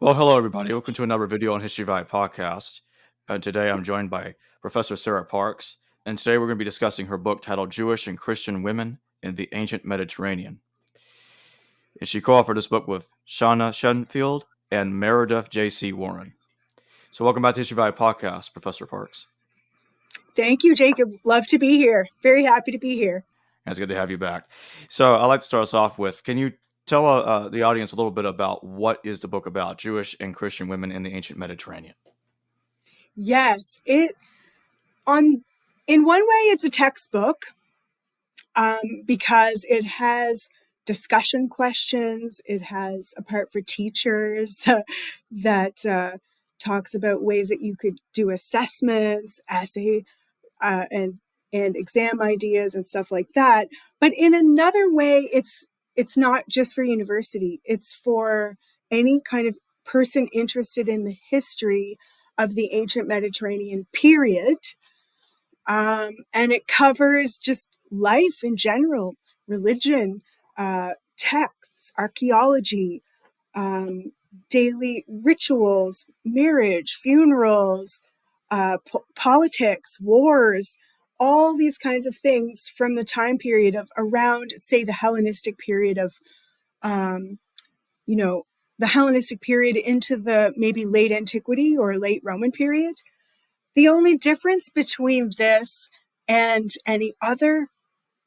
Well, hello, everybody. Welcome to another video on History Valley Podcast. Today I'm joined by Professor Sara Parks, and today we're going to be discussing her book titled Jewish and Christian Women in the Ancient Mediterranean. And she co-authored this book with Shauna Shenfield and Meredith J.C. Warren. So welcome back to History Valley Podcast, Professor Parks. Thank you, Jacob. Love to be here. Very happy to be here. And it's good to have you back. So I'd like to start us off with, can you tell the audience a little bit about what is the book about, Jewish and Christian Women in the Ancient Mediterranean? Yes, in one way, it's a textbook because it has discussion questions. It has a part for teachers that talks about ways that you could do assessments, essay, and exam ideas and stuff like that. But in another way, it's not just for university. It's for any kind of person interested in the history of the ancient Mediterranean period. And it covers just life in general, religion, texts, archaeology, daily rituals, marriage, funerals, politics, wars, all these kinds of things from the time period of around, say, the Hellenistic period of, the Hellenistic period into the maybe late antiquity or late Roman period. The only difference between this and any other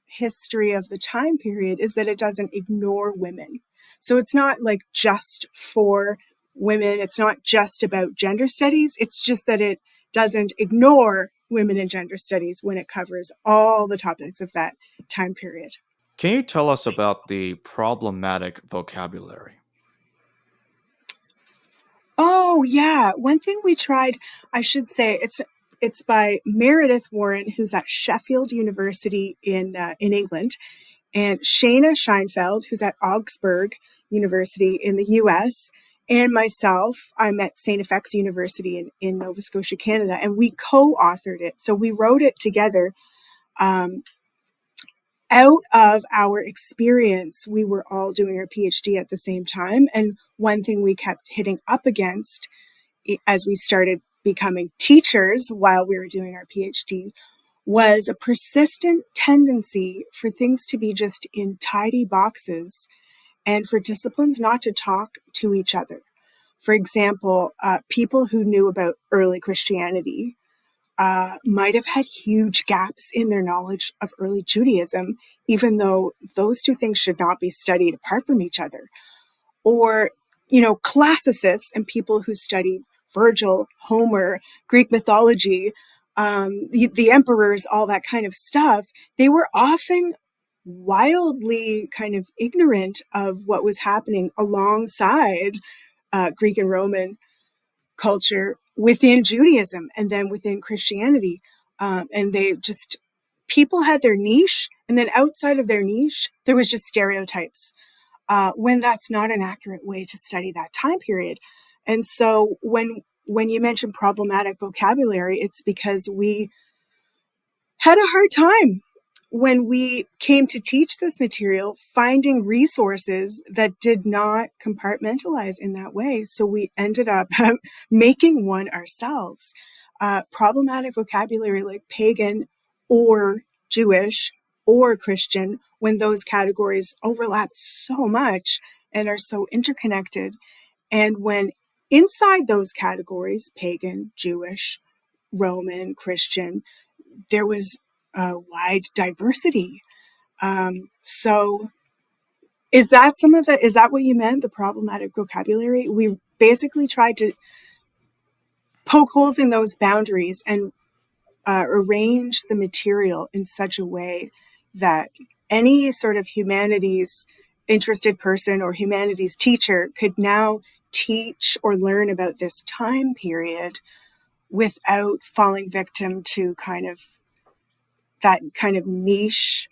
history of the time period is that it doesn't ignore women. So it's not like just for women. It's not just about gender studies. It's just that it doesn't ignore women and gender studies when it covers all the topics of that time period. Can you tell us about the problematic vocabulary? Oh, yeah. One thing we tried, I should say, it's by Meredith Warren, who's at Sheffield University in England, and Shana Scheinfeld, who's at Augsburg University in the US, and myself. I'm at St. FX University in Nova Scotia, Canada, and we co-authored it. So we wrote it together. Out of our experience, we were all doing our PhD at the same time. And one thing we kept hitting up against as we started becoming teachers while we were doing our PhD was a persistent tendency for things to be just in tidy boxes and for disciplines not to talk to each other. For example, people who knew about early Christianity might have had huge gaps in their knowledge of early Judaism, even though those two things should not be studied apart from each other. Or, classicists and people who studied Virgil, Homer, Greek mythology, the emperors, all that kind of stuff, they were often wildly kind of ignorant of what was happening alongside Greek and Roman culture within Judaism and then within Christianity. And people had their niche, and then outside of their niche, there was just stereotypes, when that's not an accurate way to study that time period. And so when you mention problematic vocabulary, it's because we had a hard time when we came to teach this material, finding resources that did not compartmentalize in that way. So we ended up making one ourselves. Problematic vocabulary like pagan or Jewish or Christian, when those categories overlap so much and are so interconnected. And when inside those categories, pagan, Jewish, Roman, Christian, there was a wide diversity. So is that what you meant, the problematic vocabulary? We basically tried to poke holes in those boundaries and arrange the material in such a way that any sort of humanities interested person or humanities teacher could now teach or learn about this time period without falling victim to that kind of niche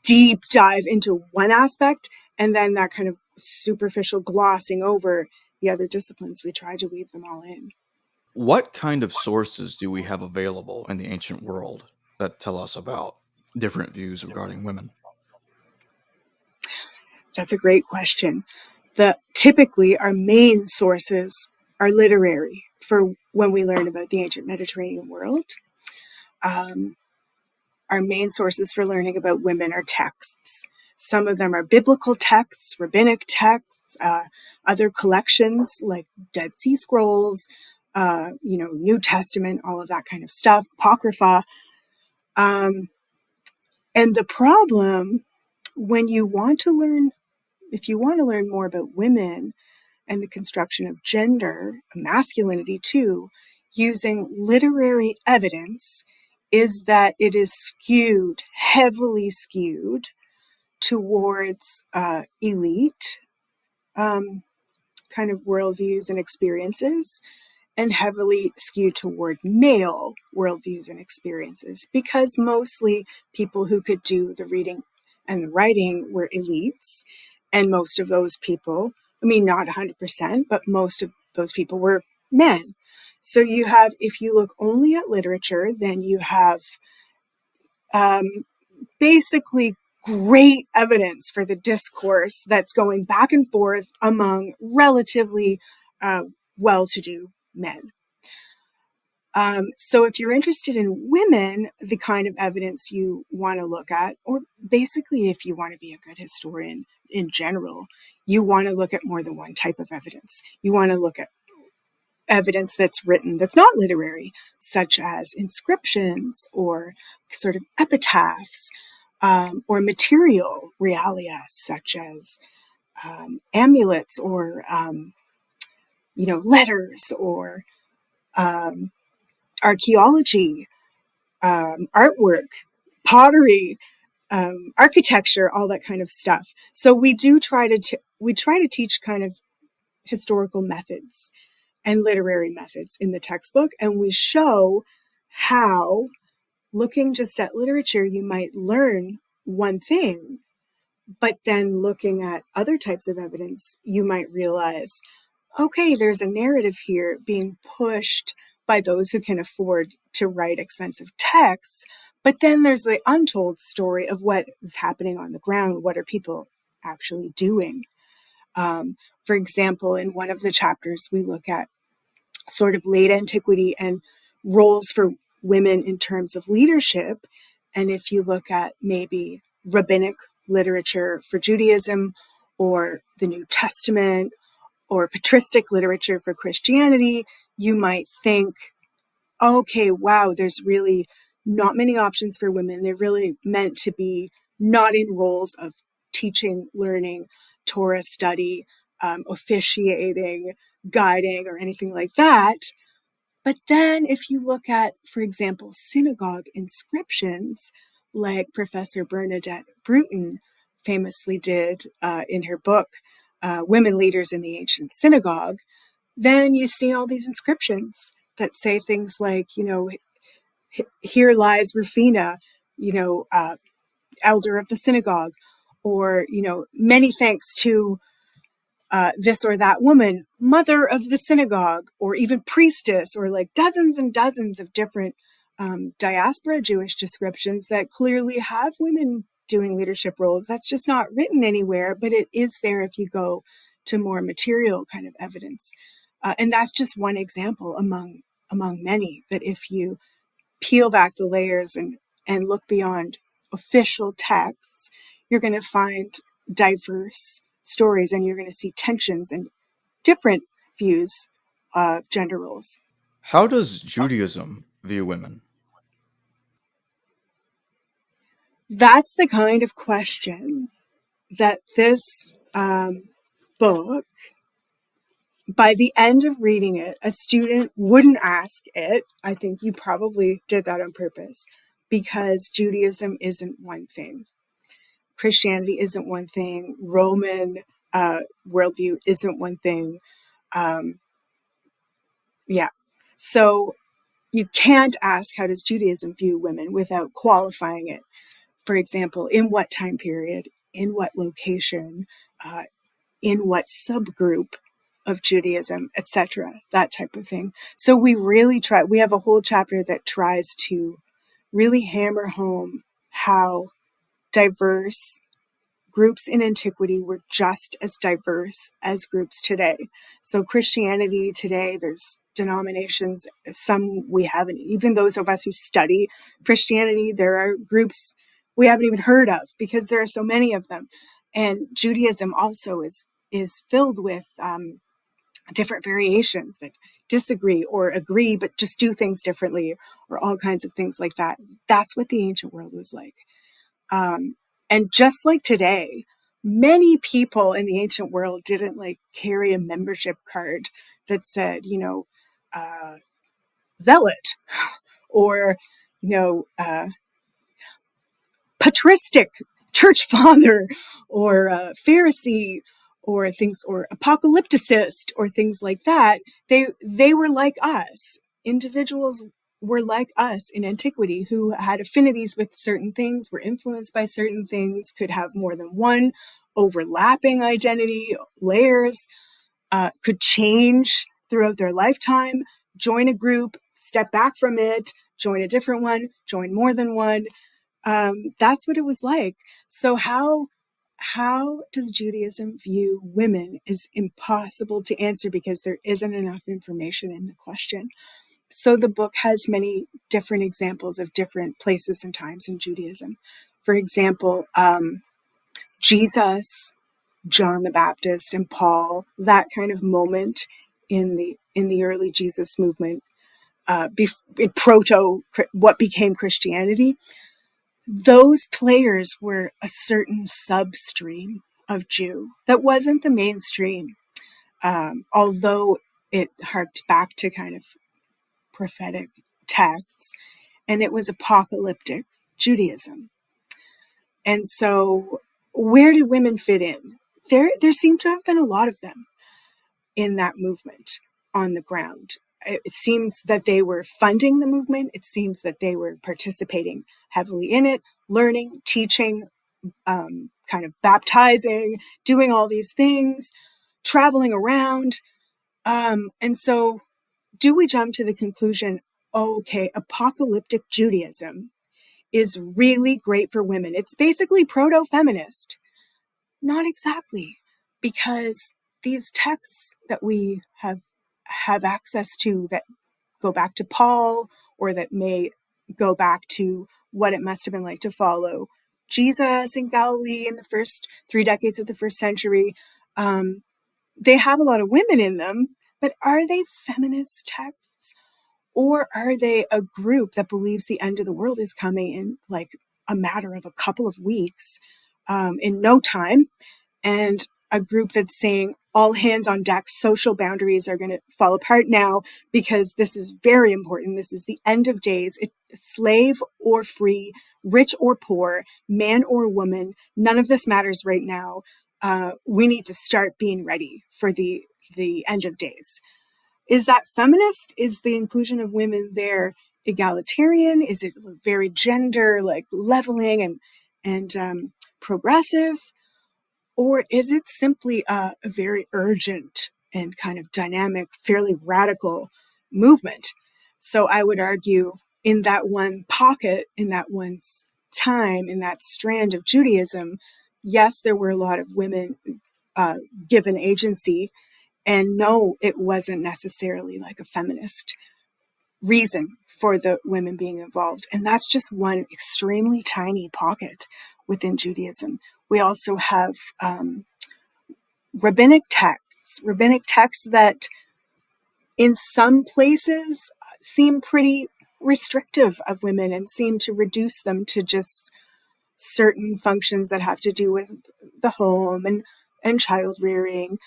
deep dive into one aspect and then that kind of superficial glossing over the other disciplines. We tried to weave them all in. What kind of sources do we have available in the ancient world that tell us about different views regarding women? That's a great question. Typically our main sources are literary for when we learn about the ancient Mediterranean world. Our main sources for learning about women are texts. Some of them are biblical texts, rabbinic texts, other collections like Dead Sea Scrolls, New Testament, all of that kind of stuff, Apocrypha. And the problem when you want to learn, if you want to learn more about women and the construction of gender, masculinity too, using literary evidence, is that it is skewed, heavily skewed towards elite kind of worldviews and experiences, and heavily skewed toward male worldviews and experiences, because mostly people who could do the reading and the writing were elites. And most of those people, I mean, not 100%, but most of those people were men. So you have, if you look only at literature, then you have basically great evidence for the discourse that's going back and forth among relatively well-to-do men. So if you're interested in women, the kind of evidence you want to look at, or basically if you want to be a good historian in general, you want to look at more than one type of evidence. You want to look at evidence that's written that's not literary, such as inscriptions or sort of epitaphs, or material realia, such as amulets or letters or archaeology, artwork, pottery, architecture, all that kind of stuff. So we do try to teach kind of historical methods and literary methods in the textbook, and we show how, looking just at literature, you might learn one thing, but then looking at other types of evidence, you might realize, okay, there's a narrative here being pushed by those who can afford to write expensive texts, but then there's the untold story of what is happening on the ground. What are people actually doing? For example, in one of the chapters, we look at sort of late antiquity and roles for women in terms of leadership. And if you look at maybe rabbinic literature for Judaism, or the New Testament, or patristic literature for Christianity, you might think, okay, wow, there's really not many options for women. They're really meant to be not in roles of teaching, learning, Torah study, officiating, guiding, or anything like that. But then if you look at, for example, synagogue inscriptions, like Professor Bernadette Bruton famously did in her book, Women Leaders in the Ancient Synagogue, then you see all these inscriptions that say things like, here lies Rufina, elder of the synagogue, or, many thanks to this or that woman, mother of the synagogue, or even priestess, or like dozens and dozens of different diaspora Jewish descriptions that clearly have women doing leadership roles. That's just not written anywhere, but it is there if you go to more material kind of evidence. And that's just one example among many, that if you peel back the layers and look beyond official texts, you're going to find diverse stories, and you're going to see tensions and different views of gender roles. How does Judaism view women? That's the kind of question that this book, by the end of reading it, a student wouldn't ask it. I think you probably did that on purpose, because Judaism isn't one thing. Christianity isn't one thing. Roman worldview isn't one thing. So you can't ask, how does Judaism view women, without qualifying it. For example, in what time period, in what location, in what subgroup of Judaism, etc., that type of thing. So we have a whole chapter that tries to really hammer home how diverse, groups in antiquity were just as diverse as groups today. So Christianity today, there's denominations, some we haven't, even those of us who study Christianity, there are groups we haven't even heard of because there are so many of them. And Judaism also is filled with different variations that disagree or agree, but just do things differently, or all kinds of things like that. That's what the ancient world was like. And just like today, many people in the ancient world didn't like carry a membership card that said, zealot, or, patristic church father, or Pharisee, or things, or apocalypticist, or things like that. They were like us. Individuals were like us in antiquity who had affinities with certain things, were influenced by certain things, could have more than one overlapping identity layers, could change throughout their lifetime, join a group, step back from it, join a different one, join more than one. That's what it was like. So how does Judaism view women is impossible to answer because there isn't enough information in the question. So the book has many different examples of different places and times in Judaism. For example, Jesus, John the Baptist, and Paul, that kind of moment in the early Jesus movement, in what became Christianity. Those players were a certain substream of Jew that wasn't the mainstream, although it harked back to kind of prophetic texts, and it was apocalyptic Judaism. And so where did women fit in? There seemed to have been a lot of them in that movement on the ground. It seems that they were funding the movement. It seems that they were participating heavily in it, learning, teaching, kind of baptizing, doing all these things, traveling around. And so do we jump to the conclusion, okay, apocalyptic Judaism is really great for women? It's basically proto-feminist. Not exactly, because these texts that we have access to that go back to Paul, or that may go back to what it must have been like to follow Jesus in Galilee in the first 3 decades of the first century, they have a lot of women in them, but are they feminist texts? Or are they a group that believes the end of the world is coming in like a matter of a couple of weeks, in no time, and a group that's saying all hands on deck, social boundaries are going to fall apart now because this is very important. This is the end of days. Slave or free, rich or poor, man or woman, none of this matters right now. We need to start being ready for the end of days. Is that feminist? Is the inclusion of women there egalitarian? Is it very gender, like leveling and progressive? Or is it simply a very urgent and kind of dynamic, fairly radical movement? So I would argue in that one pocket, in that one time, in that strand of Judaism, yes, there were a lot of women given agency. And no, it wasn't necessarily like a feminist reason for the women being involved. And that's just one extremely tiny pocket within Judaism. We also have rabbinic texts that in some places seem pretty restrictive of women and seem to reduce them to just certain functions that have to do with the home and child rearing.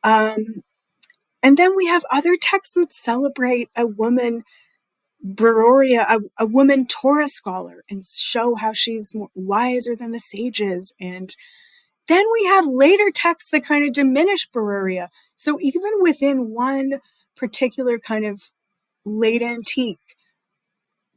And then we have other texts that celebrate a woman Breroria, a woman Torah scholar, and show how she's wiser than the sages. And then we have later texts that kind of diminish Breroria. So even within one particular kind of late antique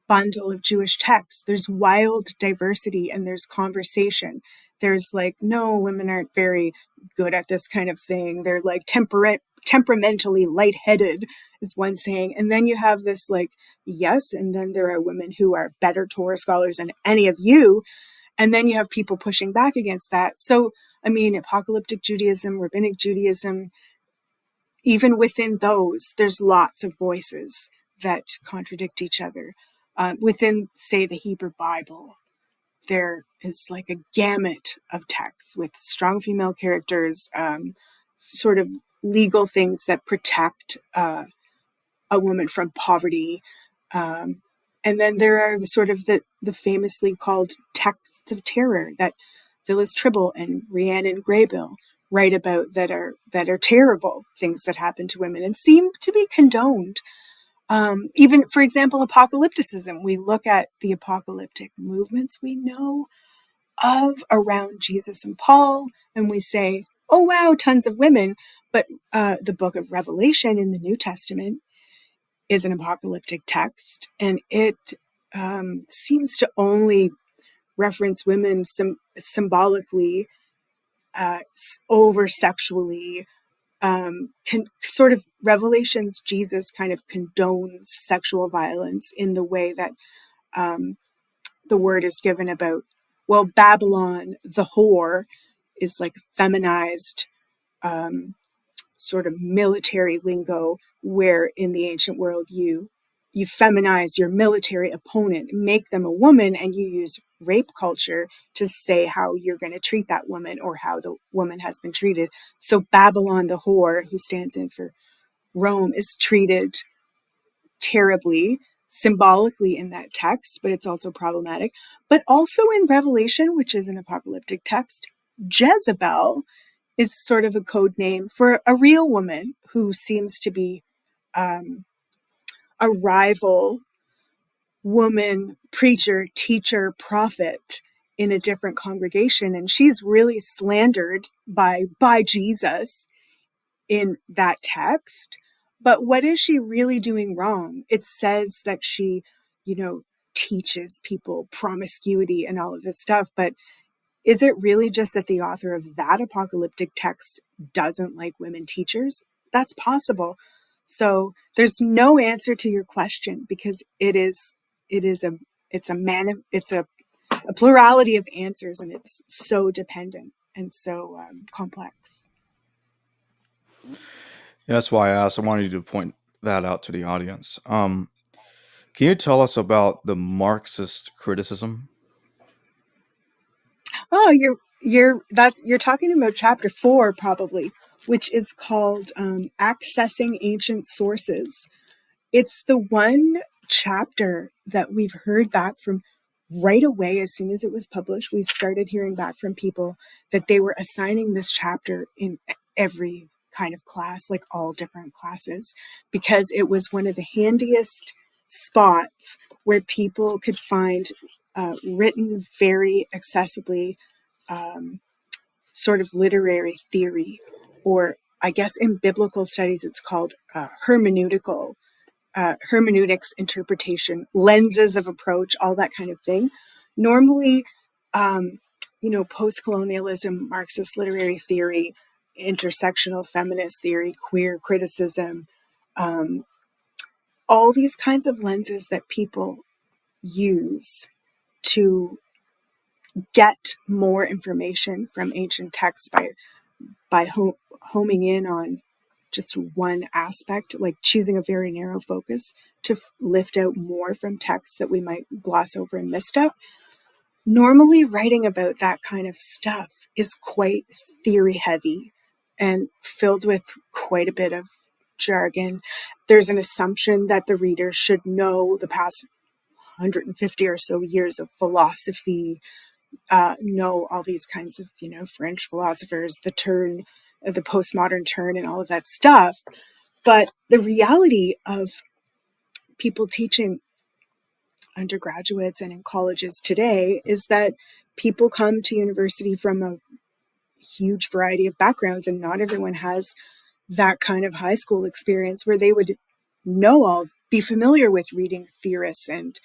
bundle of Jewish texts, there's wild diversity and there's conversation. There's like, no, women aren't very good at this kind of thing. They're like temperamentally lightheaded, is one saying. And then you have this like, yes, and then there are women who are better Torah scholars than any of you. And then you have people pushing back against that. So, I mean, apocalyptic Judaism, rabbinic Judaism, even within those, there's lots of voices that contradict each other. Within, say, the Hebrew Bible, there is like a gamut of texts with strong female characters, sort of legal things that protect a woman from poverty. And then there are sort of the famously called texts of terror that Phyllis Tribble and Rhiannon Graybill write about that are terrible things that happen to women and seem to be condoned. Even, for example, apocalypticism. We look at the apocalyptic movements we know of around Jesus and Paul, and we say, oh, wow, tons of women. But the book of Revelation in the New Testament is an apocalyptic text, and it seems to only reference women symbolically, over sexually. Sort of Revelations, Jesus kind of condones sexual violence in the way that the word is given about, well, Babylon, the whore, is like feminized sort of military lingo, where in the ancient world you feminize your military opponent, make them a woman, and you use rape culture to say how you're going to treat that woman or how the woman has been treated. So Babylon the whore, who stands in for Rome, is treated terribly symbolically in that text, but it's also problematic. But also in Revelation, which is an apocalyptic text, Jezebel is sort of a code name for a real woman who seems to be a rival woman preacher, teacher, prophet in a different congregation. And she's really slandered by Jesus in that text. But what is she really doing wrong? It says that she, teaches people promiscuity and all of this stuff. But is it really just that the author of that apocalyptic text doesn't like women teachers? That's possible. So there's no answer to your question, because it's a plurality of answers, and it's so dependent and so complex. Yeah, that's why I asked. I wanted you to point that out to the audience. Can you tell us about the Marxist criticism? Oh, you're talking about chapter 4 probably, which is called accessing ancient sources. It's the one chapter that we've heard back from right away. As soon as it was published, we started hearing back from people that they were assigning this chapter in every kind of class, like all different classes, because it was one of the handiest spots where people could find written very accessibly sort of literary theory, or I guess in biblical studies it's called hermeneutics, interpretation, lenses of approach, all that kind of thing. Normally, post-colonialism, Marxist literary theory, intersectional feminist theory, queer criticism, all these kinds of lenses that people use to get more information from ancient texts by homing in on just one aspect, like choosing a very narrow focus to lift out more from texts that we might gloss over and miss stuff. Normally, writing about that kind of stuff is quite theory heavy and filled with quite a bit of jargon. There's an assumption that the reader should know the past 150 or so years of philosophy, know all these kinds of, French philosophers, the postmodern turn and all of that stuff. But the reality of people teaching undergraduates and in colleges today is that people come to university from a huge variety of backgrounds, and not everyone has that kind of high school experience where they would be familiar with reading theorists and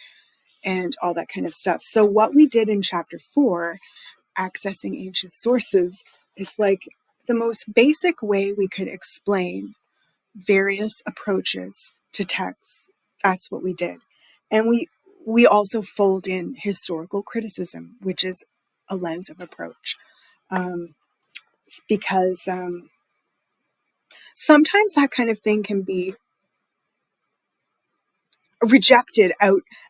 all that kind of stuff. So what we did in chapter 4, accessing ancient sources, is like the most basic way we could explain various approaches to texts. That's what we did. And we also fold in historical criticism, which is a lens of approach. Because sometimes that kind of thing can be rejected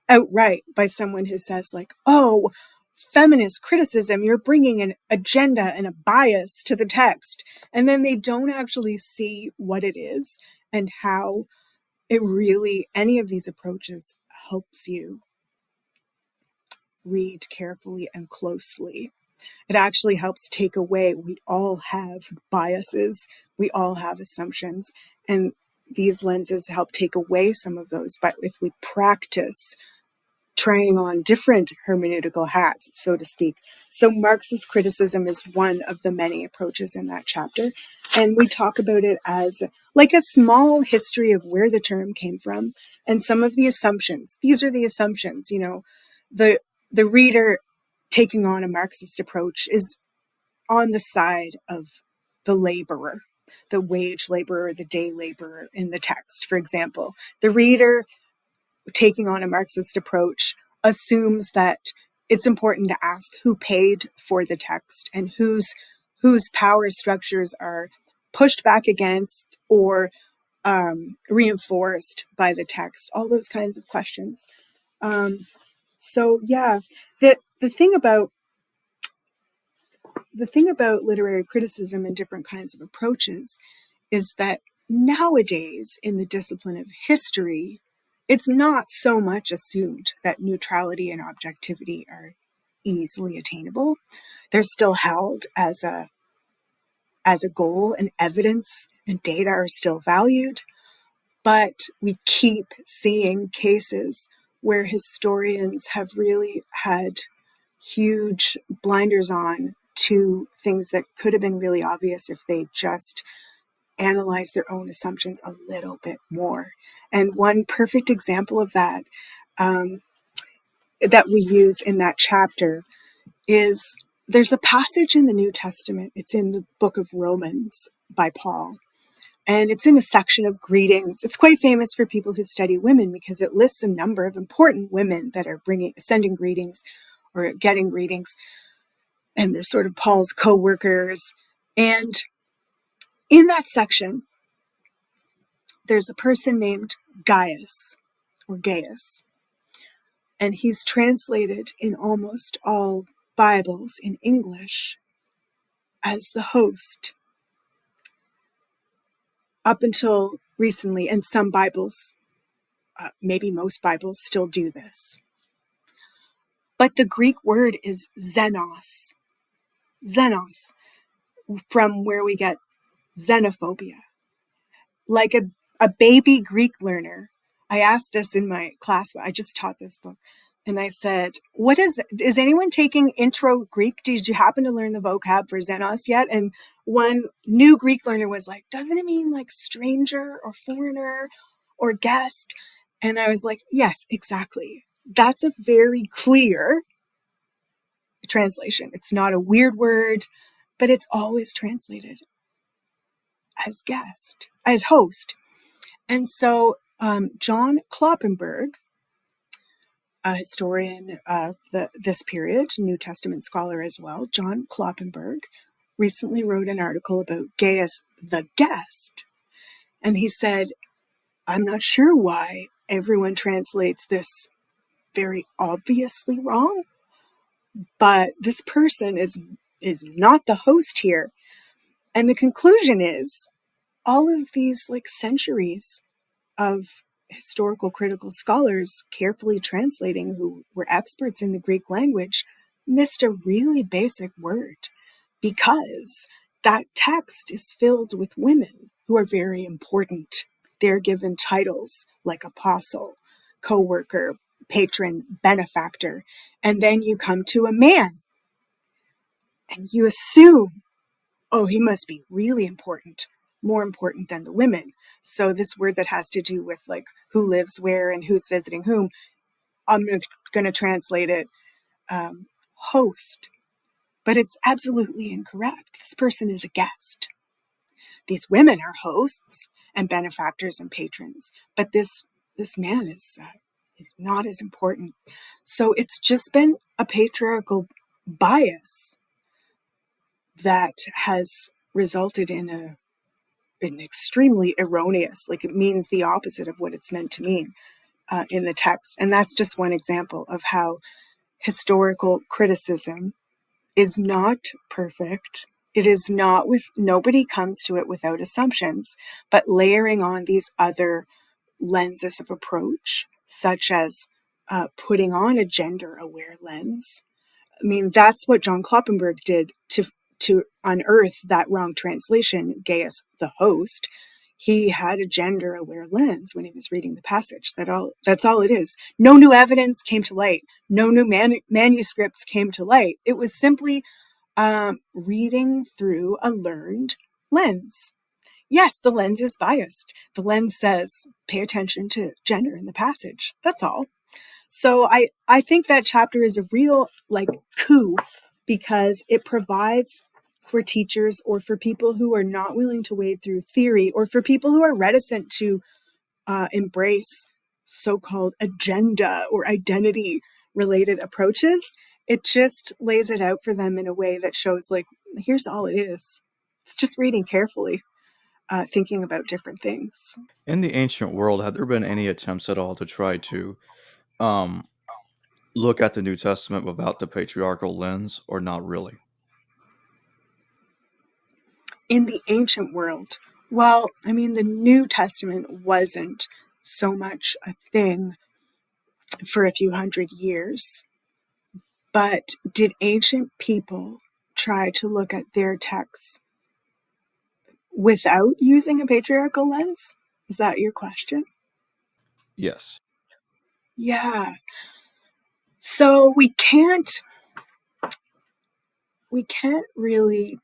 outright by someone who says like, oh, feminist criticism, you're bringing an agenda and a bias to the text. And then they don't actually see what it is and how it really, any of these approaches helps you read carefully and closely. It actually helps take away, we all have biases, we all have assumptions, and these lenses help take away some of those. But if we practice trying on different hermeneutical hats, so to speak. So Marxist criticism is one of the many approaches in that chapter. And we talk about it as like a small history of where the term came from and some of the assumptions. These are the assumptions, you know, the reader taking on a Marxist approach is on the side of the laborer, the wage laborer, the day laborer in the text, for example. The reader taking on a Marxist approach assumes that it's important to ask who paid for the text and whose power structures are pushed back against or reinforced by the text. All those kinds of questions. So yeah, the thing about literary criticism and different kinds of approaches is that nowadays in the discipline of history, it's not so much assumed that neutrality and objectivity are easily attainable. They're still held as a goal, and evidence and data are still valued. But we keep seeing cases where historians have really had huge blinders on to things that could have been really obvious if they just analyze their own assumptions a little bit more. And one perfect example of that that we use in that chapter is there's a passage in the New Testament. It's in the book of Romans by Paul. And it's in a section of greetings. It's quite famous for people who study women because it lists a number of important women that are sending greetings or getting greetings. And they're sort of Paul's co-workers. And in that section, there's a person named Gaius or Gaius. And he's translated in almost all Bibles in English as the host. Up until recently, and some Bibles, maybe most Bibles, still do this. But the Greek word is xenos. Xenos, from where we get xenophobia. Like a baby Greek learner, I asked this in my class, I just taught this book, and I said, is anyone taking intro Greek? Did you happen to learn the vocab for xenos yet? And one new Greek learner was like, doesn't it mean like stranger or foreigner or guest? And I was like, yes, exactly. That's a very clear translation. It's not a weird word, but it's always translated as guest, as host. And so John Kloppenberg, a historian of this period, New Testament scholar as well, John Kloppenberg, recently wrote an article about Gaius the guest. And he said, I'm not sure why everyone translates this very obviously wrong, but this person is not the host here. And the conclusion is all of these like centuries of historical critical scholars carefully translating who were experts in the Greek language missed a really basic word, because that text is filled with women who are very important. They're given titles like apostle, co-worker, patron, benefactor, and then you come to a man and you assume, oh, he must be really important, more important than the women. So this word that has to do with like who lives where and who's visiting whom, I'm going to translate it host. But it's absolutely incorrect. This person is a guest. These women are hosts and benefactors and patrons, but this man is not as important. So it's just been a patriarchal bias that has resulted in an extremely erroneous, like it means the opposite of what it's meant to mean in the text. And that's just one example of how historical criticism is not perfect. It is not nobody comes to it without assumptions, but layering on these other lenses of approach, such as putting on a gender aware lens. I mean, that's what John Kloppenberg did to unearth that wrong translation, Gaius the host. He had a gender aware lens when he was reading the passage. That's all it is. No new evidence came to light. No new manuscripts came to light. It was simply reading through a learned lens. Yes, the lens is biased. The lens says, pay attention to gender in the passage. That's all. So I think that chapter is a real coup, because it provides for teachers or for people who are not willing to wade through theory, or for people who are reticent to embrace so-called agenda or identity related approaches. It just lays it out for them in a way that shows here's all it is. It's just reading carefully, thinking about different things. In the ancient world, had there been any attempts at all to try to um, look at the New Testament without the patriarchal lens, or not really? In the ancient world, well, I mean, the New Testament wasn't so much a thing for a few hundred years, but did ancient people try to look at their texts without using a patriarchal lens? Is that your question? Yes. Yeah. So we can't really,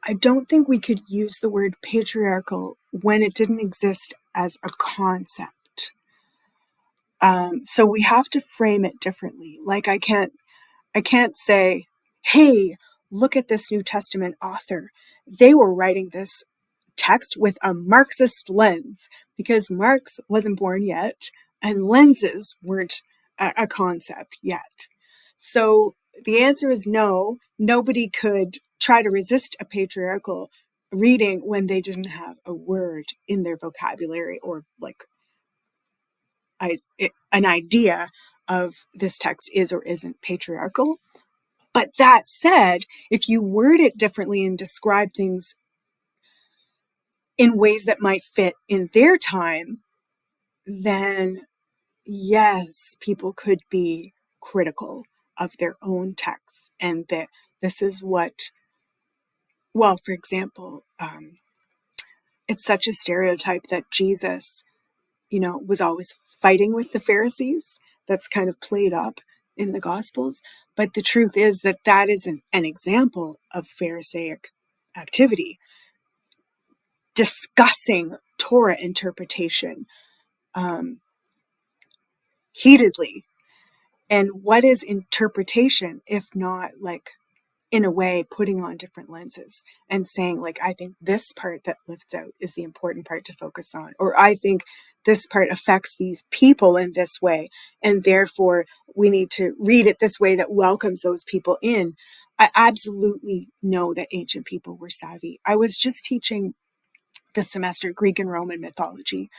I don't think we could use the word patriarchal when it didn't exist as a concept. So we have to frame it differently. Like I can't say, hey, look at this New Testament author. They were writing this text with a Marxist lens, because Marx wasn't born yet and lenses weren't a concept yet. So the answer is no. Nobody could try to resist a patriarchal reading when they didn't have a word in their vocabulary, or an idea of this text is or isn't patriarchal. But that said, if you word it differently and describe things in ways that might fit in their time, then yes, people could be critical of their own texts. And that this is what, well, for example, it's such a stereotype that Jesus, was always fighting with the Pharisees. That's kind of played up in the Gospels. But the truth is that is an example of Pharisaic activity, discussing Torah interpretation heatedly. And what is interpretation if not, in a way, putting on different lenses and saying, I think this part that lifts out is the important part to focus on, or I think this part affects these people in this way, and therefore we need to read it this way that welcomes those people in. I absolutely know that ancient people were savvy. I was just teaching this semester Greek and Roman mythology,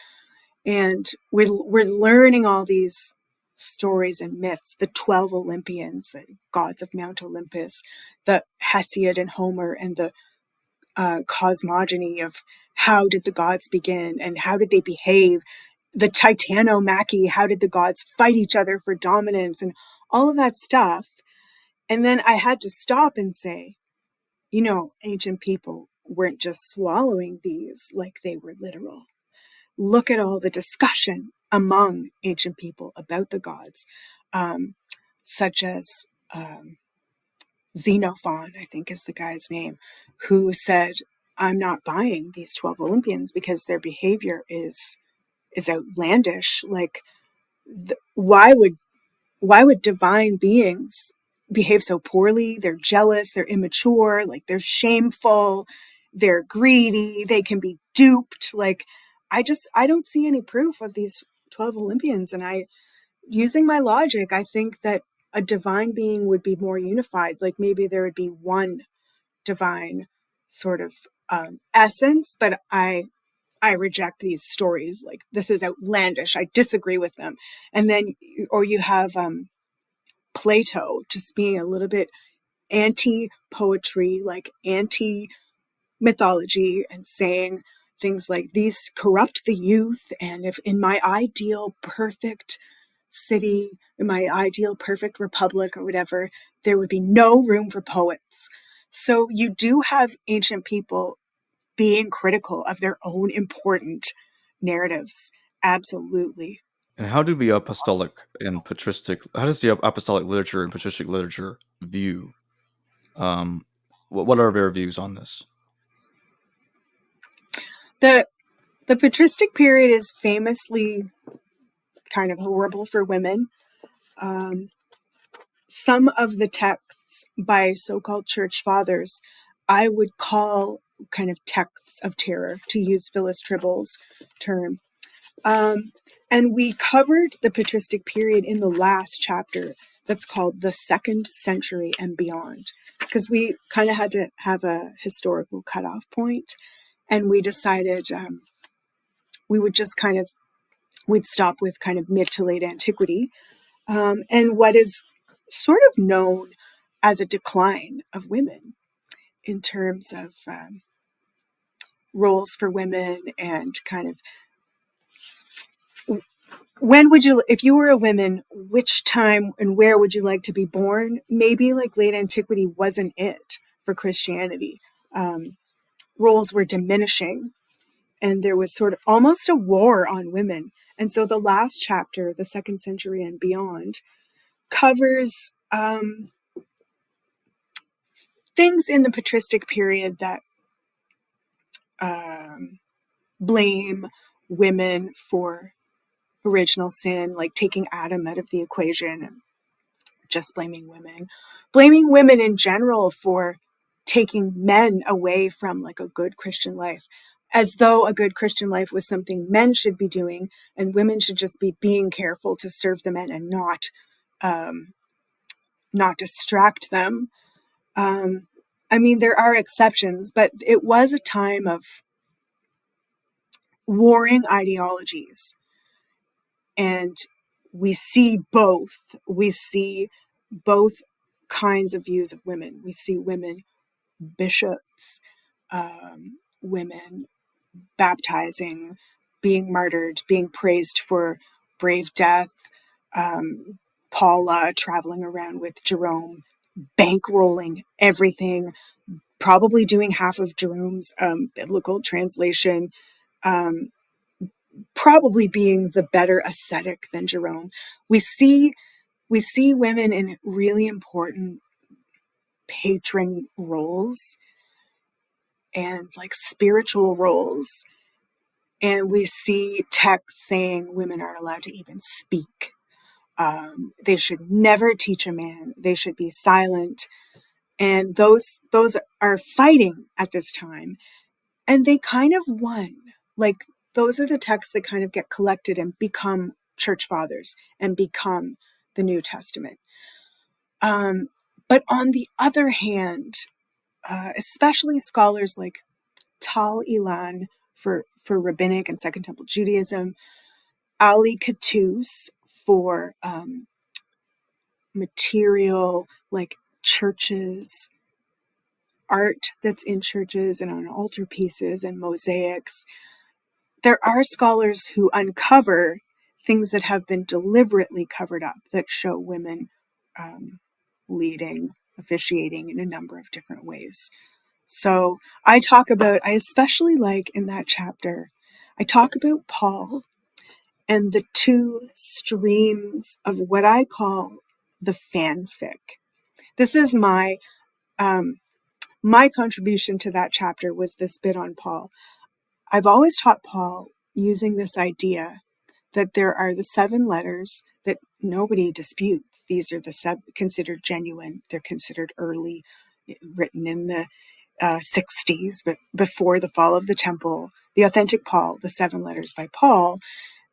and we're learning all these stories and myths, the 12 Olympians, the gods of Mount Olympus, the Hesiod and Homer, and the cosmogony of how did the gods begin and how did they behave, the Titanomachy, how did the gods fight each other for dominance, and all of that stuff. And then I had to stop and say, ancient people weren't just swallowing these like they were literal. Look at all the discussion among ancient people about the gods, such as Xenophon, I think is the guy's name, who said, I'm not buying these 12 Olympians because their behavior is outlandish. Why would divine beings behave so poorly? They're jealous, they're immature, they're shameful, they're greedy, they can be duped. I don't see any proof of these 12 Olympians. And using my logic, I think that a divine being would be more unified. Like maybe there would be one divine sort of essence, but I reject these stories. Like, this is outlandish. I disagree with them. And then, or you have Plato just being a little bit anti-poetry, like anti-mythology, and saying things like, these corrupt the youth, and if in my ideal perfect city, in my ideal perfect republic or whatever, there would be no room for poets. So you do have ancient people being critical of their own important narratives. Absolutely. And how do the apostolic and patristic? How does the apostolic literature and patristic literature view? Um, what are their views on this? The the patristic period is famously kind of horrible for women. Um, some of the texts by so-called church fathers I would call kind of texts of terror, to use Phyllis Tribble's term. And we covered the patristic period in the last chapter that's called The Second Century and Beyond, because we kind of had to have a historical cutoff point, and we decided we would just we'd stop with kind of mid to late antiquity, and what is sort of known as a decline of women in terms of roles for women, and kind of, when would you, if you were a woman, which time and where would you like to be born? Maybe like late antiquity wasn't it for Christianity. Roles were diminishing, and there was sort of almost a war on women. And so the last chapter, The Second Century and Beyond, covers things in the patristic period that blame women for original sin, like taking Adam out of the equation and just blaming women in general for taking men away from like a good Christian life, as though a good Christian life was something men should be doing, and women should just be being careful to serve the men and not distract them. I mean, there are exceptions, but it was a time of warring ideologies. And we see both. We see both kinds of views of women. We see women bishops, women baptizing, being martyred, being praised for brave death. Paula traveling around with Jerome, bankrolling everything, probably doing half of Jerome's biblical translation, probably being the better ascetic than Jerome. We see women in really important patron roles and like spiritual roles. And we see texts saying women aren't allowed to even speak. They should never teach a man. They should be silent. And those are fighting at this time. And they kind of won. Like, those are the texts that kind of get collected and become church fathers and become the New Testament. But on the other hand, especially scholars like Tal Ilan for rabbinic and Second Temple Judaism, Ali Katous for material, like churches, art that's in churches and on altarpieces and mosaics. There are scholars who uncover things that have been deliberately covered up that show women leading, officiating in a number of different ways. So I especially like in that chapter, I talk about Paul and the two streams of what I call the fanfic. This is my contribution to that chapter was this bit on Paul. I've always taught Paul using this idea that there are the 7 letters that nobody disputes. These are considered genuine. They're considered early, written in the 60s, but before the fall of the temple. The authentic Paul, the 7 letters by Paul.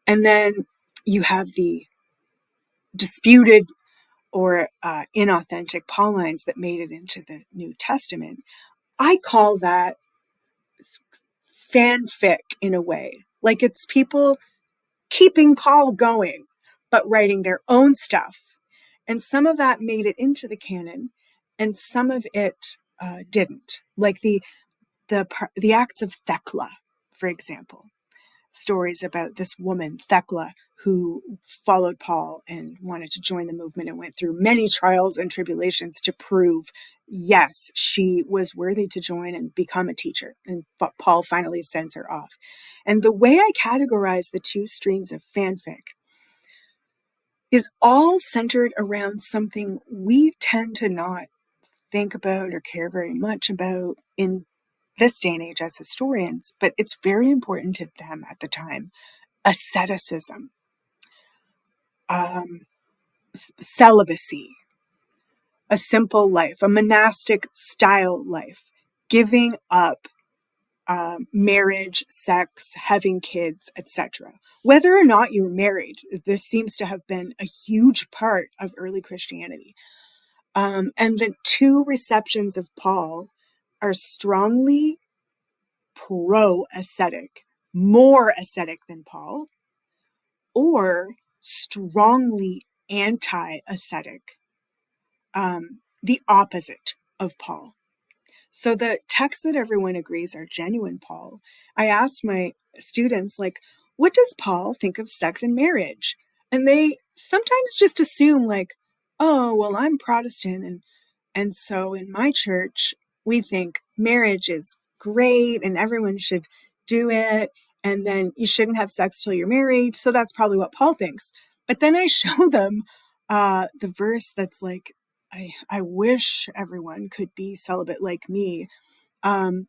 And then you have the disputed or inauthentic Paulines that made it into the New Testament, I call that fanfic in a way. Like it's people keeping Paul going, but writing their own stuff. And some of that made it into the canon, and some of it didn't. Like the Acts of Thecla, for example. Stories about this woman, Thecla, who followed Paul and wanted to join the movement and went through many trials and tribulations to prove, yes, she was worthy to join and become a teacher. And Paul finally sends her off. And the way I categorize the two streams of fanfic is all centered around something we tend to not think about or care very much about in this day and age as historians, but it's very important to them at the time. Asceticism, celibacy, a simple life, a monastic style life, giving up marriage, sex, having kids, etc. Whether or not you were married, this seems to have been a huge part of early Christianity. And the two receptions of Paul are strongly pro-ascetic, more ascetic than Paul, or strongly anti-ascetic, the opposite of Paul. So the texts that everyone agrees are genuine Paul, I asked my students, like, what does Paul think of sex and marriage? And they sometimes just assume, like, oh, well, I'm Protestant, and so in my church, we think marriage is great and everyone should do it. And then you shouldn't have sex till you're married. So that's probably what Paul thinks. But then I show them the verse that's like, I wish everyone could be celibate like me. But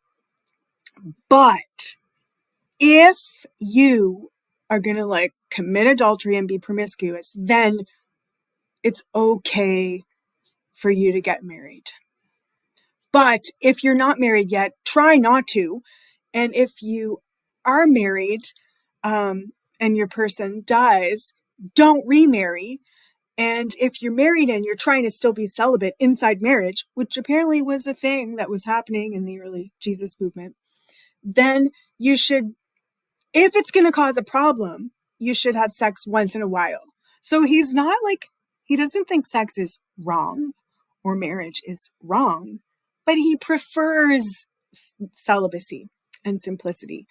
if you are going to like commit adultery and be promiscuous, then it's okay for you to get married. But if you're not married yet, try not to. And if you are married and your person dies, don't remarry. And if you're married and you're trying to still be celibate inside marriage, which apparently was a thing that was happening in the early Jesus movement, then you should, if it's going to cause a problem, you should have sex once in a while. So he's not like, he doesn't think sex is wrong or marriage is wrong, but he prefers celibacy and simplicity.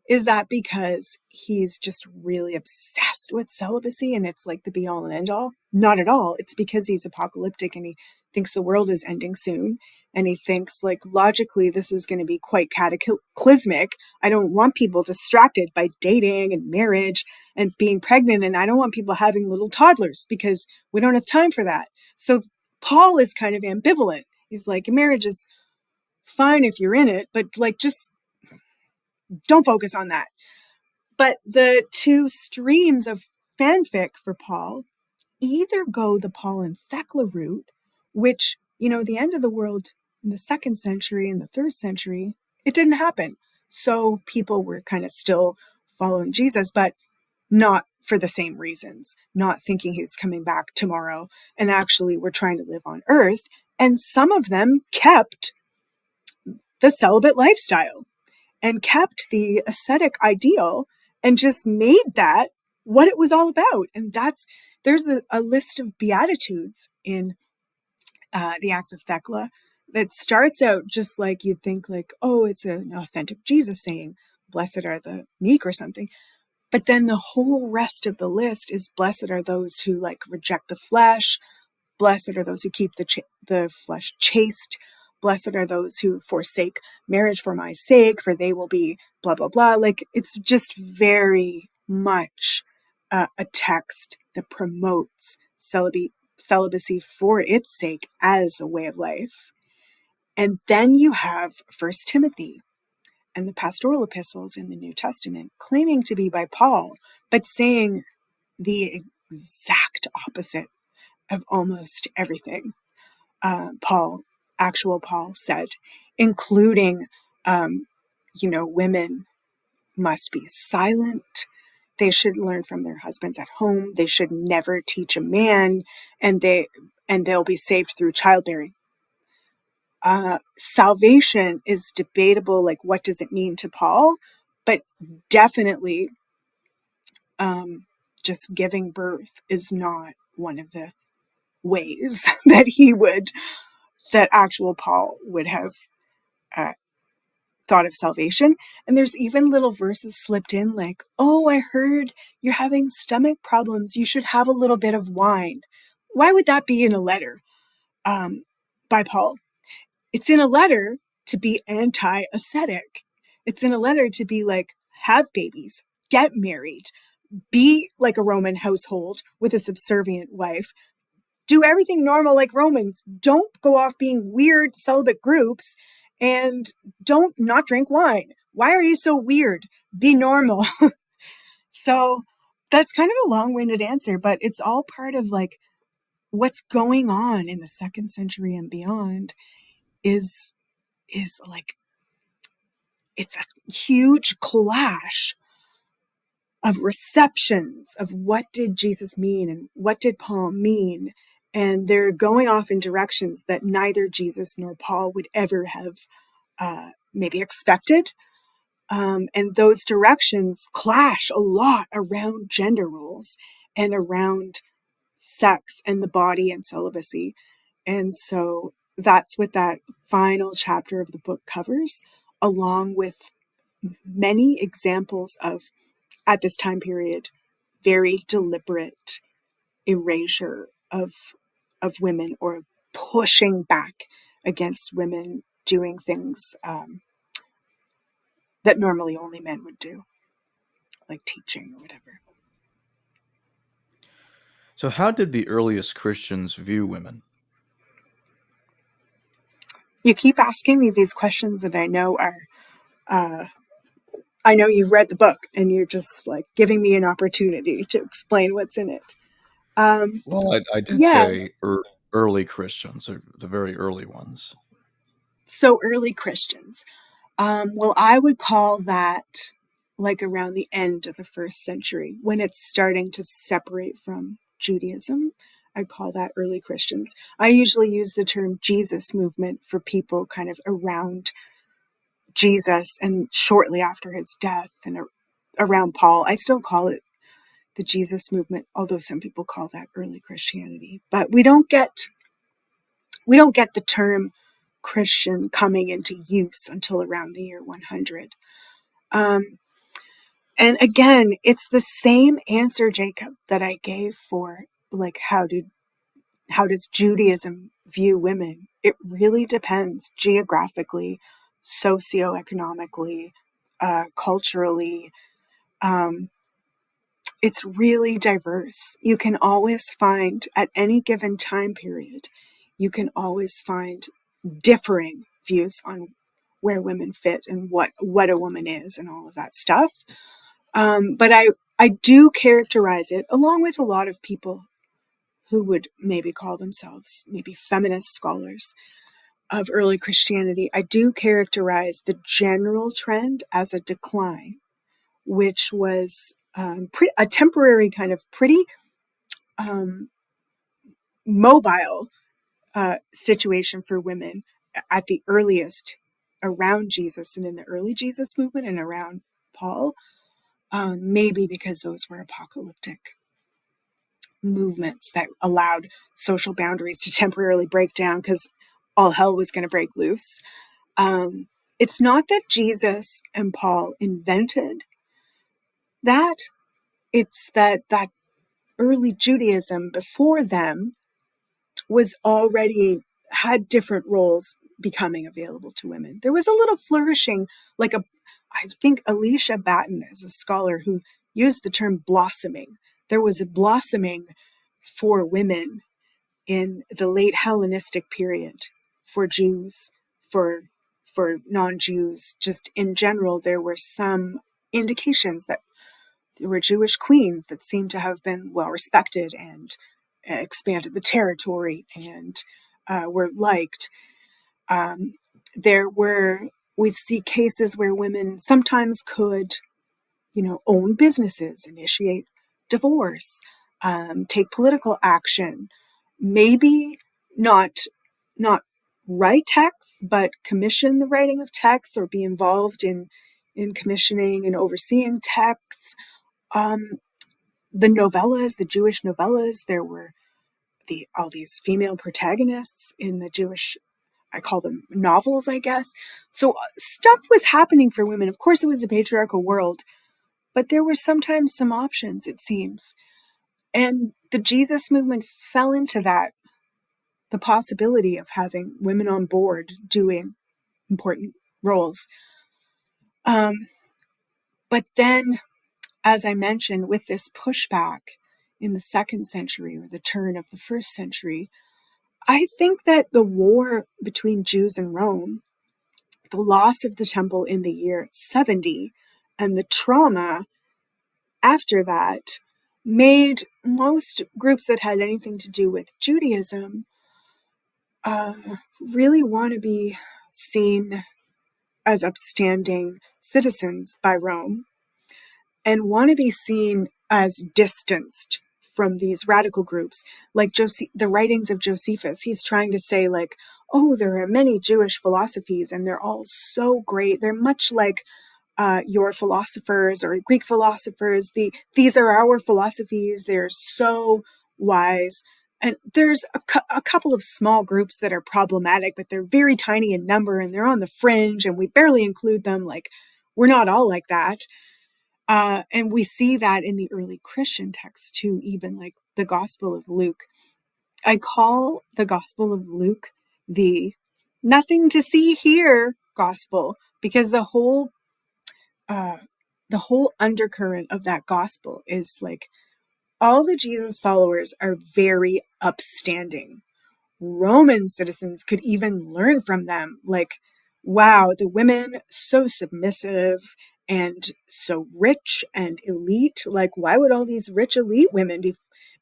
Is that because he's just really obsessed with celibacy and it's like the be all and end all? Not at all. It's because he's apocalyptic and he thinks the world is ending soon. And he thinks, like, logically, this is going to be quite cataclysmic. I don't want people distracted by dating and marriage and being pregnant. And I don't want people having little toddlers because we don't have time for that. So Paul is kind of ambivalent. He's like, marriage is fine if you're in it, but like, just don't focus on that. But the two streams of fanfic for Paul either go the Paul and Thecla route, which, the end of the world in the 2nd century and the 3rd century, it didn't happen. So people were kind of still following Jesus, but not for the same reasons, not thinking he's coming back tomorrow, and actually were trying to live on earth. And some of them kept the celibate lifestyle and kept the ascetic ideal and just made that what it was all about. And there's a list of beatitudes in the Acts of Thecla that starts out just like you'd think, like, oh, it's an authentic Jesus saying, blessed are the meek or something. But then the whole rest of the list is blessed are those who like reject the flesh. Blessed are those who keep the flesh chaste. Blessed are those who forsake marriage for my sake, for they will be blah, blah, blah. Like, it's just very much a text that promotes celibacy for its sake as a way of life. And then you have 1 Timothy and the pastoral epistles in the New Testament claiming to be by Paul, but saying the exact opposite of almost everything actual Paul said, including, women must be silent, they should learn from their husbands at home. They should never teach a man, and they'll be saved through childbearing. Salvation is debatable, like what does it mean to Paul? But definitely, just giving birth is not one of the ways that actual Paul would have uh, thought of salvation. And there's even little verses slipped in like, oh, I heard you're having stomach problems. You should have a little bit of wine. Why would that be in a letter by Paul? It's in a letter to be anti-ascetic. It's in a letter to be like, have babies, get married, be like a Roman household with a subservient wife, do everything normal like Romans. Don't go off being weird celibate groups, and don't not drink wine. Why are you so weird? Be normal. So that's kind of a long-winded answer, but it's all part of like what's going on in the 2nd century and beyond is like, it's a huge clash of receptions of what did Jesus mean and what did Paul mean. And they're going off in directions that neither Jesus nor Paul would ever have maybe expected. And those directions clash a lot around gender roles and around sex and the body and celibacy. And so that's what that final chapter of the book covers, along with many examples of, at this time period, very deliberate erasure of women, or pushing back against women doing things that normally only men would do, like teaching or whatever. So, how did the earliest Christians view women? You keep asking me these questions, and I know you've read the book, and you're just like giving me an opportunity to explain what's in it. Um, Well, I did say yes. early Christians, or the very early ones. So early Christians. Well, I would call that like around the end of the 1st century, when it's starting to separate from Judaism. I'd call that early Christians. I usually use the term Jesus movement for people kind of around Jesus and shortly after his death, and around Paul. I still call it the Jesus movement, although some people call that early Christianity. But we don't get the term Christian coming into use until around the year 100. And again, it's the same answer, Jacob, that I gave for like how does Judaism view women? It really depends geographically, socioeconomically, culturally. Um, it's really diverse. You can always find, at any given time period, you can always find differing views on where women fit and what a woman is and all of that stuff. But I do characterize it, along with a lot of people who would maybe call themselves maybe feminist scholars of early Christianity. I do characterize the general trend as a decline, which was a temporary kind of pretty um, mobile situation for women at the earliest, around Jesus and in the early Jesus movement and around Paul, maybe because those were apocalyptic movements that allowed social boundaries to temporarily break down because all hell was going to break loose. It's not that Jesus and Paul invented that, it's that early Judaism before them was already had different roles becoming available to women. There was a little flourishing, I think Alicia Batten is a scholar who used the term blossoming. There was a blossoming for women in the late Hellenistic period, for Jews, for non-Jews. Just in general, there were some indications that there were Jewish queens that seemed to have been well respected and expanded the territory and were liked. There were, we see cases where women sometimes could own businesses, initiate divorce, take political action, maybe not not write texts, but commission the writing of texts or be involved in commissioning and overseeing texts. The novellas, the Jewish novellas, there were all these female protagonists in the Jewish, I call them novels, I guess. So stuff was happening for women. Of course, it was a patriarchal world, but there were sometimes some options, it seems. And the Jesus movement fell into that, the possibility of having women on board doing important roles. But then, as I mentioned, with this pushback in the 2nd century or the turn of the 1st century, I think that the war between Jews and Rome, the loss of the temple in the year 70, and the trauma after that made most groups that had anything to do with Judaism really want to be seen as upstanding citizens by Rome and want to be seen as distanced from these radical groups. Like the writings of Josephus, he's trying to say like, oh, there are many Jewish philosophies and they're all so great. They're much like your philosophers or Greek philosophers. These are our philosophies. They're so wise. And there's a couple of small groups that are problematic, but they're very tiny in number and they're on the fringe and we barely include them. Like, we're not all like that. And we see that in the early Christian texts too, even like the Gospel of Luke. I call the Gospel of Luke the nothing to see here gospel, because the whole undercurrent of that gospel is like all the Jesus followers are very upstanding. Roman citizens could even learn from them. Like, wow, the women so submissive and so rich and elite. Like, why would all these rich elite women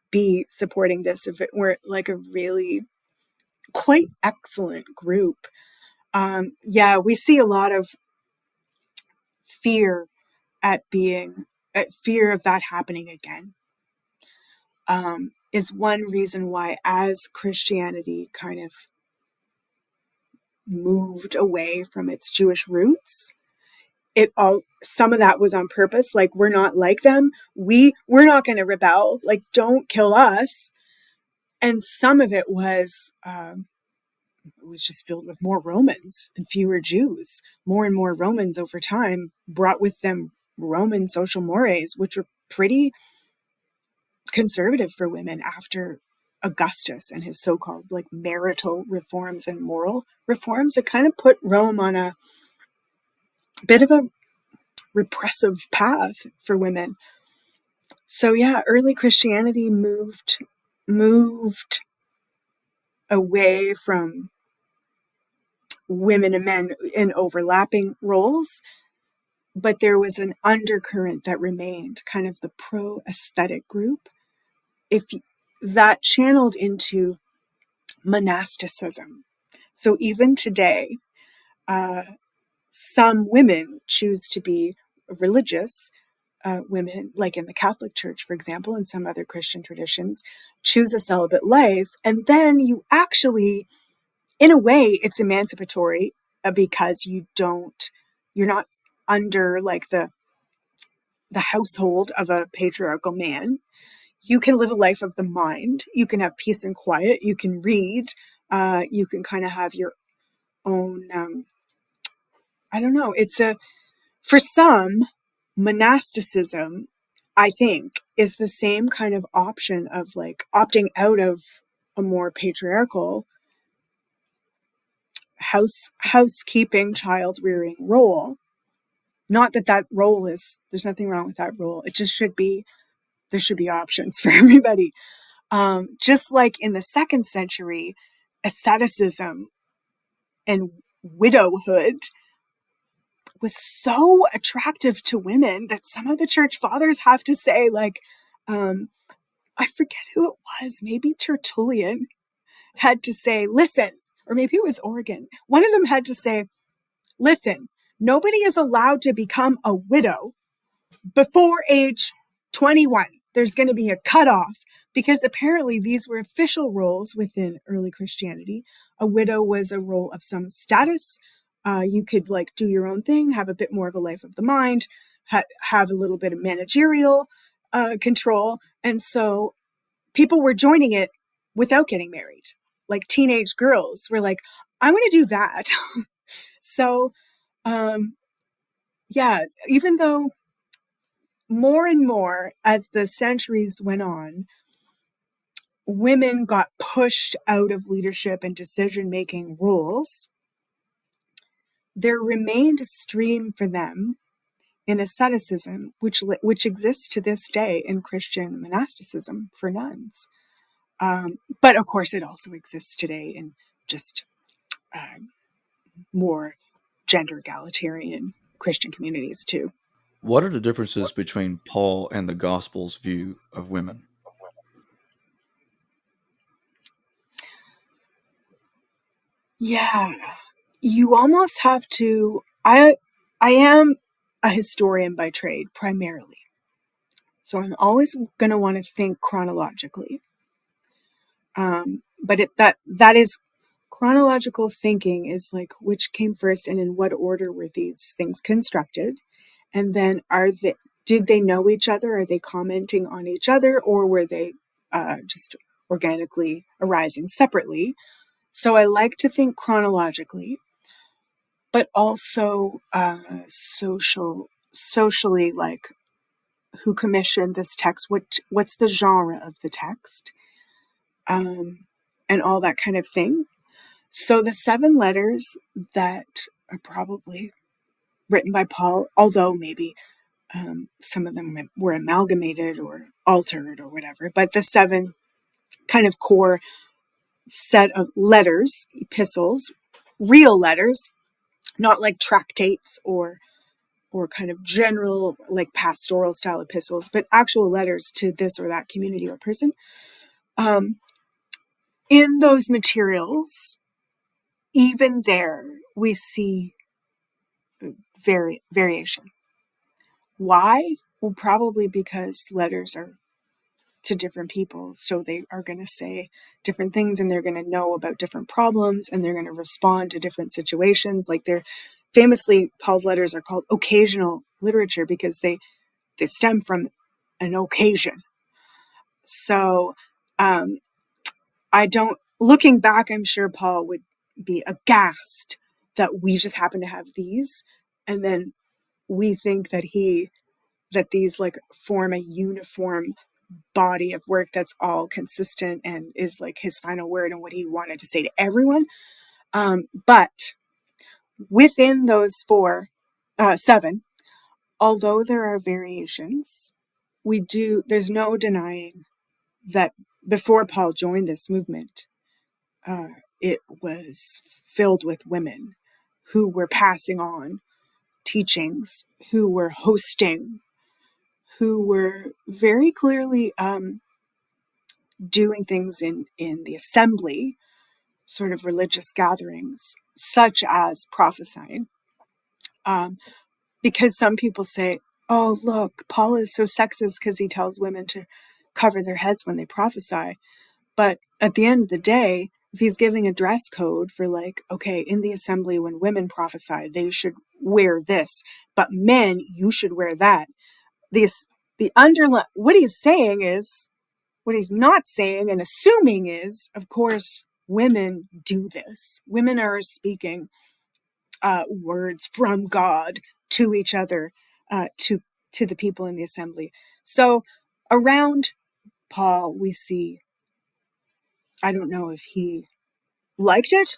be supporting this if it weren't like a really quite excellent group? Yeah, we see a lot of fear fear of that happening again. Is one reason why, as Christianity kind of moved away from its Jewish roots, some of that was on purpose. Like, we're not like them. We're not going to rebel. Like, don't kill us. And some of it was just filled with more Romans and fewer Jews. More and more Romans over time brought with them Roman social mores, which were pretty conservative for women after Augustus and his so-called like marital reforms and moral reforms. It kind of put Rome on a bit of a repressive path for women. So yeah, early Christianity moved away from women and men in overlapping roles, but there was an undercurrent that remained, kind of the pro-aesthetic group, that channeled into monasticism. So even today, some women choose to be religious. Women, like in the Catholic Church, for example, and some other Christian traditions, choose a celibate life. And then you actually, in a way, it's emancipatory because you're not under like the household of a patriarchal man. You can live a life of the mind. You can have peace and quiet. You can read. You can kind of have your own, I don't know. For some, monasticism, I think, is the same kind of option of like opting out of a more patriarchal housekeeping, child rearing role. Not that role there's nothing wrong with that role. It just there should be options for everybody. Just like in the 2nd century, asceticism and widowhood was so attractive to women that some of the church fathers have to say, like, I forget who it was, maybe Tertullian had to say, listen, or maybe it was Origen. One of them had to say, listen, nobody is allowed to become a widow before age 21. There's going to be a cutoff because apparently these were official roles within early Christianity. A widow was a role of some status. You could like do your own thing, have a bit more of a life of the mind, have a little bit of managerial control. And so people were joining it without getting married. Like teenage girls were like, I want to do that. So, yeah, even though more and more as the centuries went on, women got pushed out of leadership and decision-making roles, there remained a stream for them in asceticism, which exists to this day in Christian monasticism for nuns. But of course, it also exists today in just more gender egalitarian Christian communities too. What are the differences between Paul and the Gospel's view of women? Yeah, you almost have to. I am a historian by trade primarily, so I'm always going to want to think chronologically. But that is chronological thinking is like which came first and in what order were these things constructed, and then did they know each other? Are they commenting on each other, or were they just organically arising separately? So I like to think chronologically, but also socially, like who commissioned this text, what's the genre of the text, and all that kind of thing. So the 7 letters that are probably written by Paul, although maybe some of them were amalgamated or altered or whatever, but the 7 kind of core set of letters, epistles, real letters, not like tractates or kind of general like pastoral style epistles, but actual letters to this or that community or person. In those materials, even there, we see variation. Why? Well, probably because letters are to different people, so they are going to say different things, and they're going to know about different problems, and they're going to respond to different situations. Like they're famously, Paul's letters are called occasional literature because they stem from an occasion. So looking back, I'm sure Paul would be aghast that we just happen to have these, and then we think that these like form a uniform body of work that's all consistent and is like his final word and what he wanted to say to everyone. But within those 7, although there are variations, there's no denying that before Paul joined this movement, it was filled with women who were passing on teachings, who were hosting, who were very clearly doing things in the assembly, sort of religious gatherings, such as prophesying. Because some people say, oh, look, Paul is so sexist because he tells women to cover their heads when they prophesy. But at the end of the day, if he's giving a dress code for like, okay, in the assembly when women prophesy, they should wear this, but men, you should wear that. What he's saying is, what he's not saying and assuming is, of course, women do this. Women are speaking words from God to each other, to the people in the assembly. So around Paul, we see, I don't know if he liked it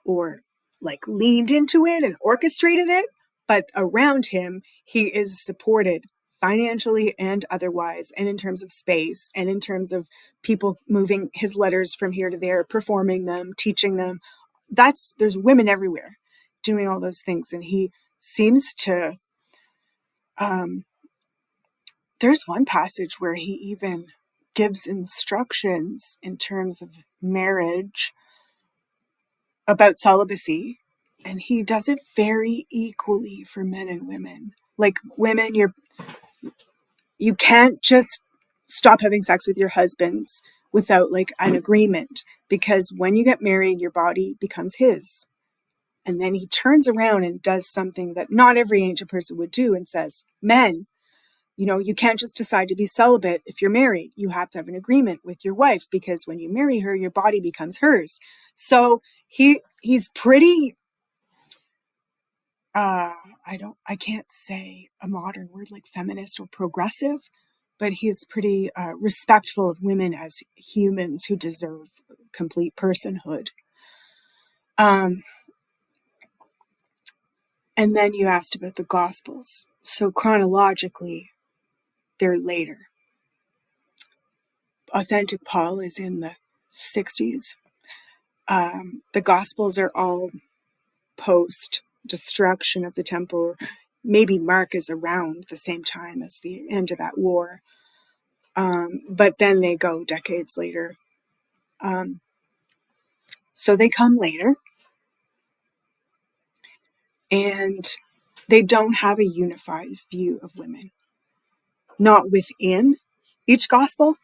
or like leaned into it and orchestrated it, but around him, he is supported financially and otherwise, and in terms of space, and in terms of people moving his letters from here to there, performing them, teaching them. There's women everywhere doing all those things, and he seems to. There's one passage where he even gives instructions in terms of marriage about celibacy, and he does it very equally for men and women. Like women, You can't just stop having sex with your husbands without like an agreement, because when you get married, your body becomes his. And then he turns around and does something that not every ancient person would do and says, men, you can't just decide to be celibate if you're married. You have to have an agreement with your wife, because when you marry her, your body becomes hers. So he's pretty I can't say a modern word like feminist or progressive, but he's pretty respectful of women as humans who deserve complete personhood. And then you asked about the Gospels. So chronologically, they're later. Authentic Paul is in the 60s. The Gospels are all post destruction of the temple. Maybe Mark is around the same time as the end of that war. But then they go decades later. So they come later. And they don't have a unified view of women. Not within each gospel,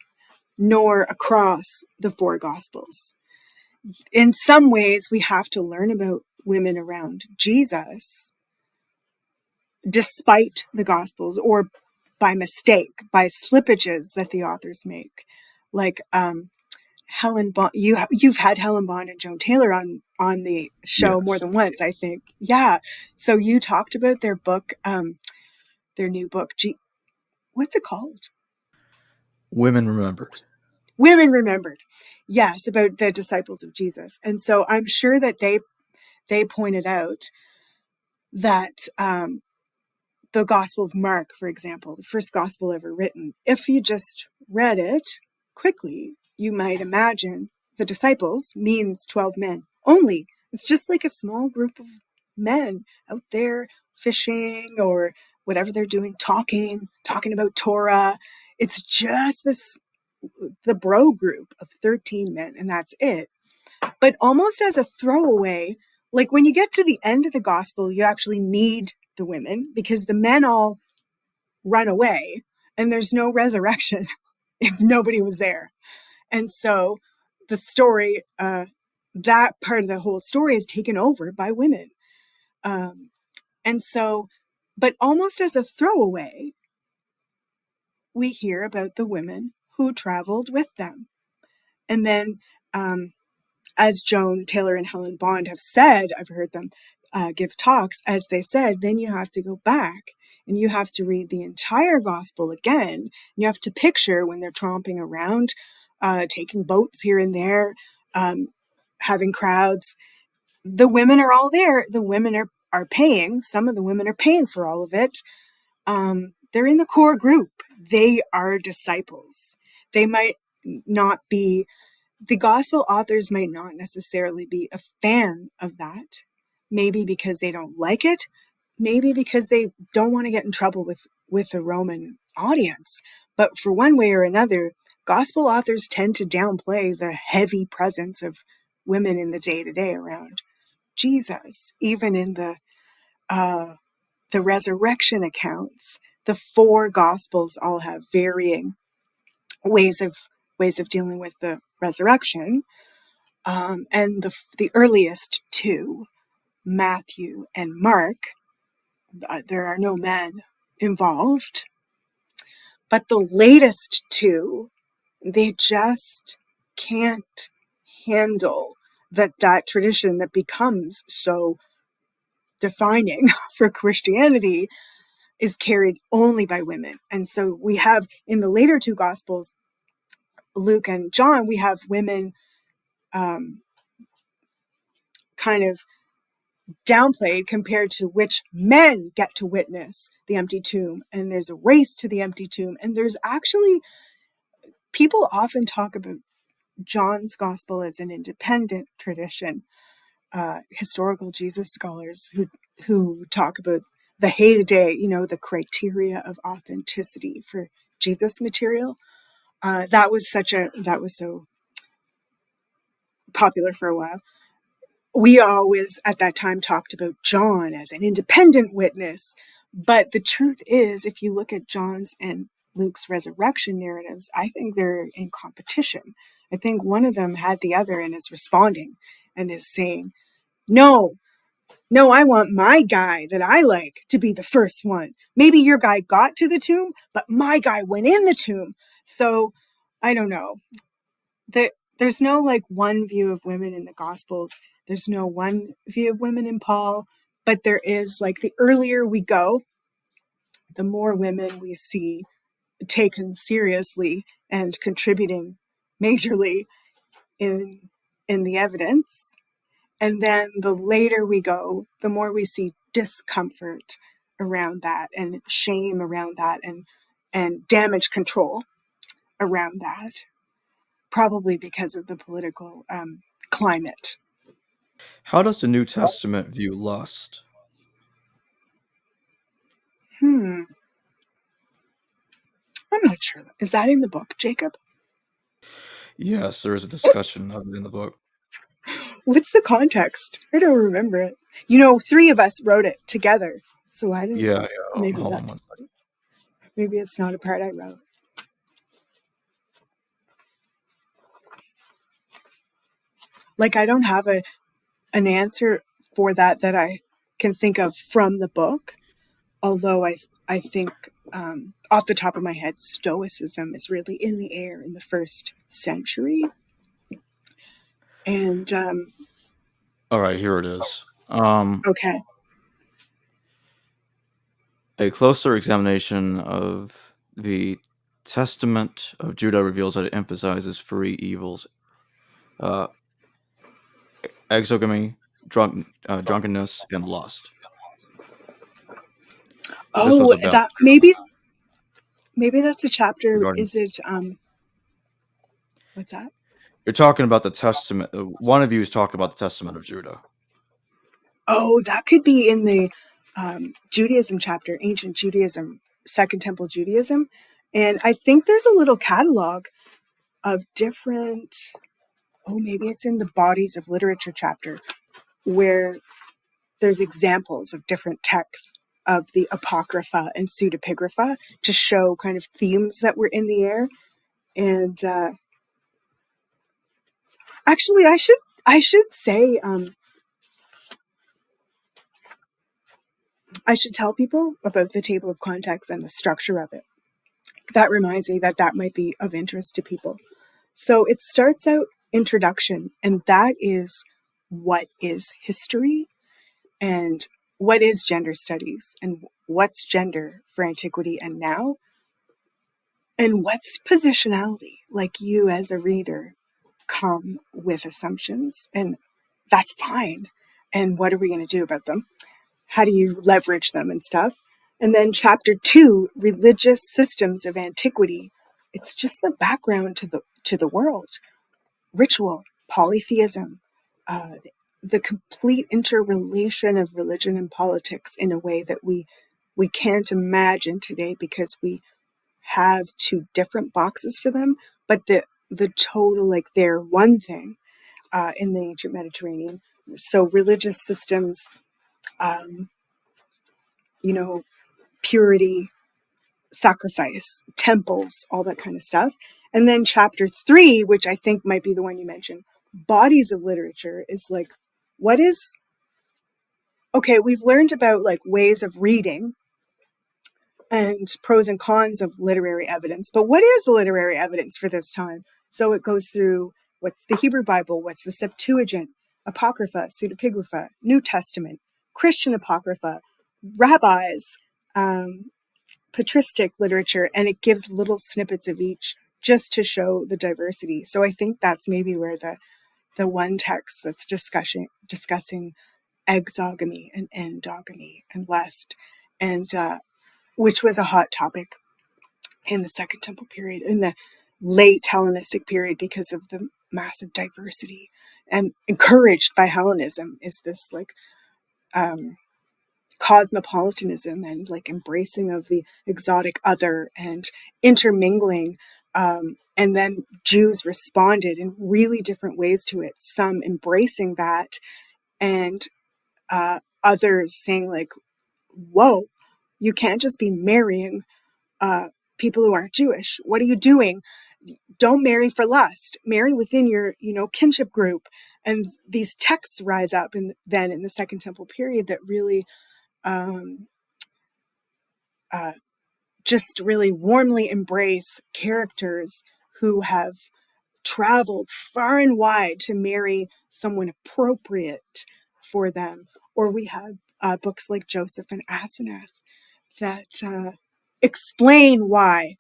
nor across the four gospels. In some ways, we have to learn about women around Jesus, despite the gospels, or by mistake, by slippages that the authors make. Like Helen Bond, you've had Helen Bond and Joan Taylor on the show more Yes. than once, I think. Yeah. So you talked about their book, their new book. What's it called? Women Remembered. Women Remembered. Yes, about the disciples of Jesus. And so I'm sure that they pointed out that the Gospel of Mark, for example, the first gospel ever written, if you just read it quickly, you might imagine the disciples means 12 men only. It's just like a small group of men out there fishing or whatever they're doing, talking about Torah. It's just the bro group of 13 men, and that's it. But almost as a throwaway, like when you get to the end of the gospel, you actually need the women, because the men all run away and there's no resurrection if nobody was there. And so the story, that part of the whole story is taken over by women. And so, but almost as a throwaway, we hear about the women who traveled with them. And then, as Joan Taylor and Helen Bond have said, I've heard them give talks, as they said, then you have to go back and you have to read the entire gospel again. You have to picture when they're tromping around, taking boats here and there, having crowds. The women are all there. The women are paying. Some of the women are paying for all of it. They're in the core group. They are disciples. They might not be, the gospel authors might not necessarily be a fan of that. Maybe because they don't like it. Maybe because they don't want to get in trouble with the Roman audience. But for one way or another, gospel authors tend to downplay the heavy presence of women in the day-to-day around Jesus, even in the resurrection accounts. The four gospels all have varying ways of dealing with the resurrection, and the earliest two, Matthew and Mark, there are no men involved, but the latest two, they just can't handle that tradition that becomes so defining for Christianity is carried only by women. And so we have in the later two gospels, Luke and John, we have women kind of downplayed compared to which men get to witness the empty tomb. And there's a race to the empty tomb. And there's actually, people often talk about John's gospel as an independent tradition. Historical Jesus scholars who talk about the heyday, the criteria of authenticity for Jesus material. That was so popular for a while. We always at that time talked about John as an independent witness, But the truth is, if you look at John's and Luke's resurrection narratives, I think they're in competition. I think one of them had the other and is responding and is saying, no, no, I want my guy that I like to be the first one. Maybe your guy got to the tomb, but my guy went in the tomb. So I don't know. There's no like one view of women in the Gospels. There's no one view of women in Paul, but there is like the earlier we go, the more women we see taken seriously and contributing majorly in the evidence. And then the later we go, the more we see discomfort around that and shame around that and damage control around that, probably because of the political climate. How does the New Testament view lust? I'm not sure. Is that in the book, Jacob? Yes, there is a discussion of it in the book. What's the context? I don't remember it. You know, three of us wrote it together, so I don't. Yeah, Maybe hold that. on one second. Maybe it's not a part I wrote. Like I don't have an answer for that I can think of from the book. Although I think off the top of my head, Stoicism is really in the air in the first century. And All right, here it is. okay. A closer examination of the Testament of Judah reveals that it emphasizes three evils: uh, exogamy, drunkenness, and lust. This was Oh, about that maybe that's a chapter. regarding. Is it what's that? You're talking about the Testament. One of you is talking about the Testament of Judah. Oh, that could be in the Judaism chapter, ancient Judaism, Second Temple Judaism. And I think there's a little catalog of different, oh, maybe it's in the bodies of literature chapter where there's examples of different texts of the Apocrypha and Pseudepigrapha to show kind of themes that were in the air. And actually, I should say I should tell people about the table of contexts and the structure of it. That reminds me that that might be of interest to people. So it starts out introduction, and that is what is history and what is gender studies and what's gender for antiquity and now, and what's positionality. Like you as a reader come with assumptions, and that's fine. And what are we going to do about them? How do you leverage them and stuff? And then chapter 2, religious systems of antiquity. It's just the background to the world. Ritual, polytheism, uh, the complete interrelation of religion and politics in a way that we can't imagine today because we have two different boxes for them, but the total, like they're one thing in the ancient Mediterranean. So religious systems, um, you know, purity, sacrifice, temples, all that kind of stuff. And then chapter 3, which I think might be the one you mentioned, bodies of literature, is like, what is, okay, we've learned about like ways of reading and pros and cons of literary evidence, but what is the literary evidence for this time? So it goes through what's the Hebrew Bible, what's the Septuagint, Apocrypha, Pseudepigrapha, New Testament, Christian Apocrypha, rabbis, patristic literature, and it gives little snippets of each just to show the diversity. So I think that's maybe where the one text that's discussing exogamy and endogamy and lust, and which was a hot topic in the Second Temple period, in the late Hellenistic period, because of the massive diversity and encouraged by Hellenism, is this like cosmopolitanism and like embracing of the exotic other and intermingling. And then Jews responded in really different ways to it, some embracing that and others saying like, whoa, You can't just be marrying people who aren't Jewish. What are you doing? Don't marry for lust. Marry within your, kinship group. And these texts rise up then in the Second Temple period that really um, uh, just really warmly embrace characters who have traveled far and wide to marry someone appropriate for them. Or we have books like Joseph and Asenath that explain why,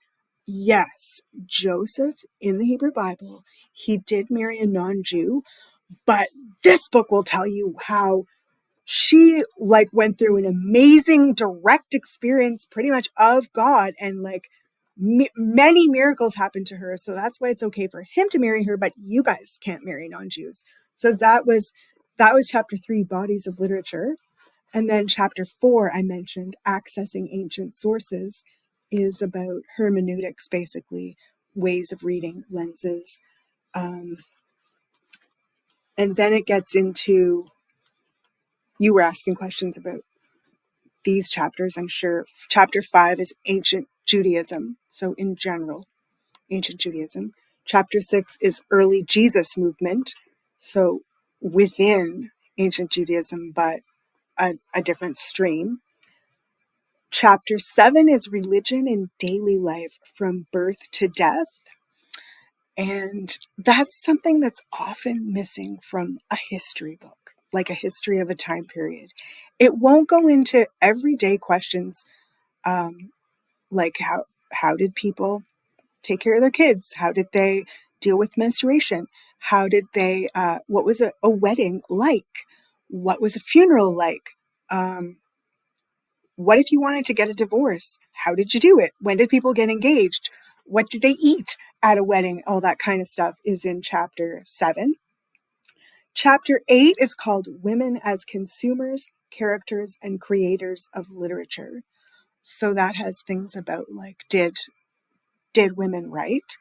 yes, Joseph in the Hebrew Bible, he did marry a non-Jew, but this book will tell you how she went through an amazing direct experience pretty much of God, and many miracles happened to her. So that's why it's okay for him to marry her, but you guys can't marry non-Jews. So that was chapter 3, bodies of literature. And then chapter 4, I mentioned accessing ancient sources, is about hermeneutics, basically ways of reading, lenses. And then it gets into, you were asking questions about these chapters, I'm sure. Chapter 5 is ancient Judaism. So in general, ancient Judaism. Chapter 6 is early Jesus movement. So within ancient Judaism, but a different stream. Chapter 7 is religion in daily life from birth to death. And that's something that's often missing from a history book, like a history of a time period. It won't go into everyday questions, like how did people take care of their kids? How did they deal with menstruation? How did they, what was a wedding like? What was a funeral like? What if you wanted to get a divorce? How did you do it? When did people get engaged? What did they eat at a wedding? All that kind of stuff is in chapter 7. Chapter 8 is called Women as Consumers, Characters, and Creators of Literature. So that has things about did women write?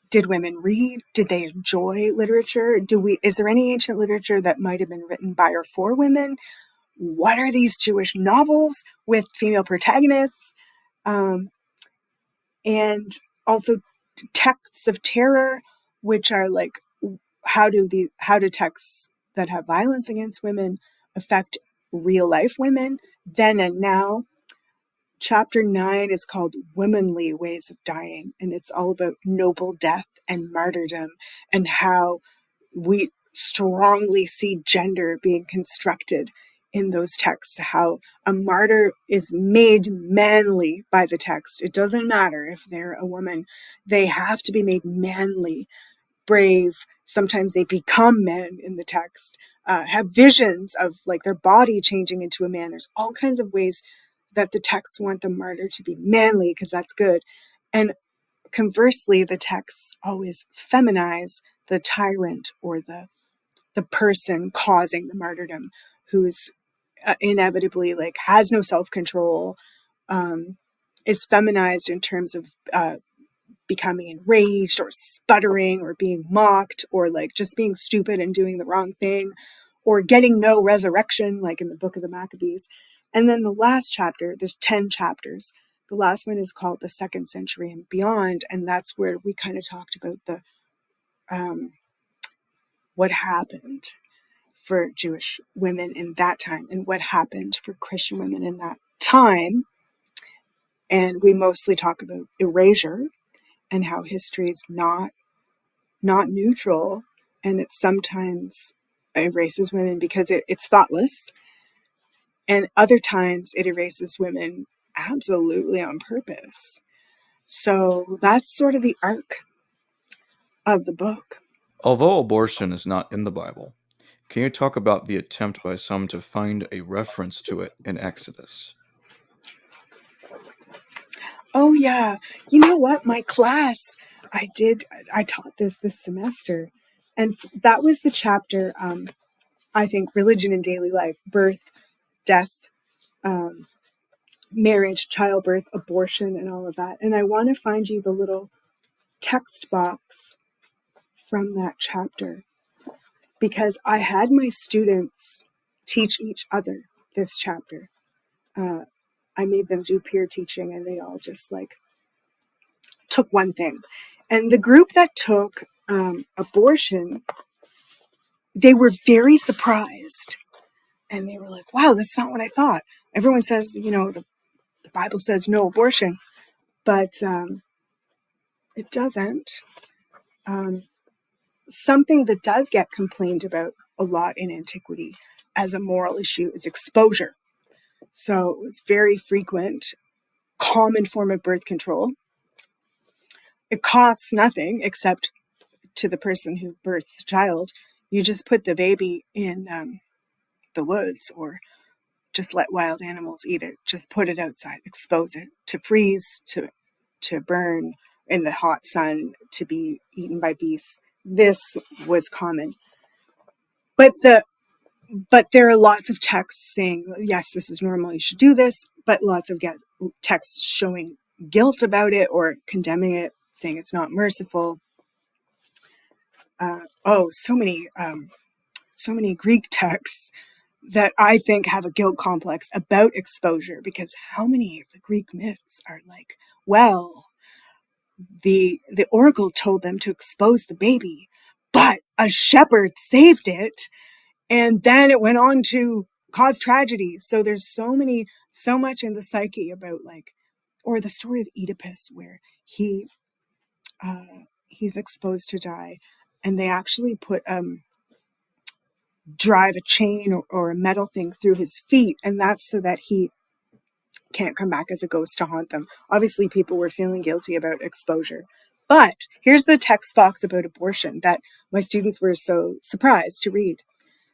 Did women read? Did they enjoy literature? Is there any ancient literature that might have been written by or for women? What are these Jewish novels with female protagonists? And also texts of terror, which are how do texts that have violence against women affect real life women then and now? Chapter 9 is called Womanly Ways of Dying, and it's all about noble death and martyrdom, and how we strongly see gender being constructed in those texts, how a martyr is made manly by the text. It doesn't matter if they're a woman, they have to be made manly, brave. Sometimes they become men in the text, have visions of their body changing into a man. There's all kinds of ways that the texts want the martyr to be manly, because that's good. And conversely, the texts always feminize the tyrant or the person causing the martyrdom, who's inevitably has no self-control, is feminized in terms of becoming enraged or sputtering or being mocked, or just being stupid and doing the wrong thing, or getting no resurrection, like in the Book of the Maccabees. And then the last chapter, there's 10 chapters. The last one is called The Second Century and Beyond, and that's where we kind of talked about the what happened for Jewish women in that time and what happened for Christian women in that time. And we mostly talk about erasure and how history is not neutral, and it sometimes erases women because it's thoughtless, and other times it erases women absolutely on purpose. So that's sort of the arc of the book. Although abortion is not in the Bible, can you talk about the attempt by some to find a reference to it in Exodus? Oh yeah, you know what, my class, I taught this semester, and that was the chapter, I think, religion in daily life: birth, death, um, marriage, childbirth, abortion, and all of that. And I want to find you the little text box from that chapter, because I had my students teach each other this chapter. I made them do peer teaching, and they all just like took one thing. And the group that took abortion, they were very surprised. And they were like, wow, that's not what I thought. Everyone says, the Bible says no abortion, but it doesn't. Something that does get complained about a lot in antiquity as a moral issue is exposure. So it was very frequent, common form of birth control. It costs nothing except to the person who birthed the child. You just put the baby in the woods, or just let wild animals eat it. Just put it outside, expose it to freeze, to burn in the hot sun, to be eaten by beasts. This was common. But there are lots of texts saying, yes, this is normal, you should do this, but lots of texts showing guilt about it or condemning it, saying it's not merciful. So many Greek texts that I think have a guilt complex about exposure, because how many of the Greek myths are like, well, the oracle told them to expose the baby, but a shepherd saved it, and then it went on to cause tragedy. So there's so much in the psyche about or the story of Oedipus, where he's exposed to die, and they actually drive a chain or a metal thing through his feet, and that's so that he can't come back as a ghost to haunt them. Obviously, people were feeling guilty about exposure. But here's the text box about abortion that my students were so surprised to read.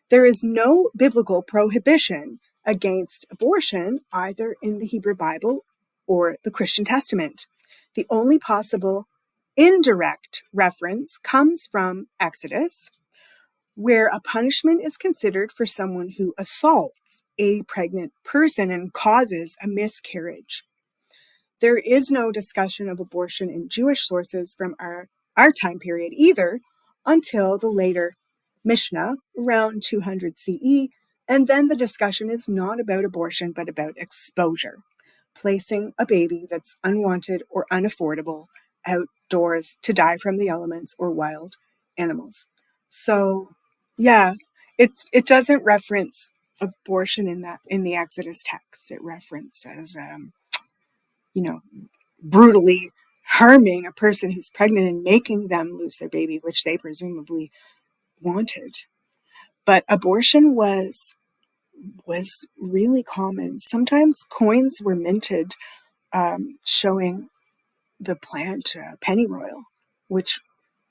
There is no biblical prohibition against abortion, either in the Hebrew Bible or the Christian Testament. The only possible indirect reference comes from Exodus, where a punishment is considered for someone who assaults a pregnant person and causes a miscarriage. There is no discussion of abortion in Jewish sources from our time period either, until the later Mishnah around 200 CE, and then the discussion is not about abortion but about exposure, placing a baby that's unwanted or unaffordable outdoors to die from the elements or wild animals. So yeah, it doesn't reference abortion in the Exodus text. It references brutally harming a person who's pregnant and making them lose their baby, which they presumably wanted. But abortion was really common. Sometimes coins were minted showing the plant pennyroyal, which,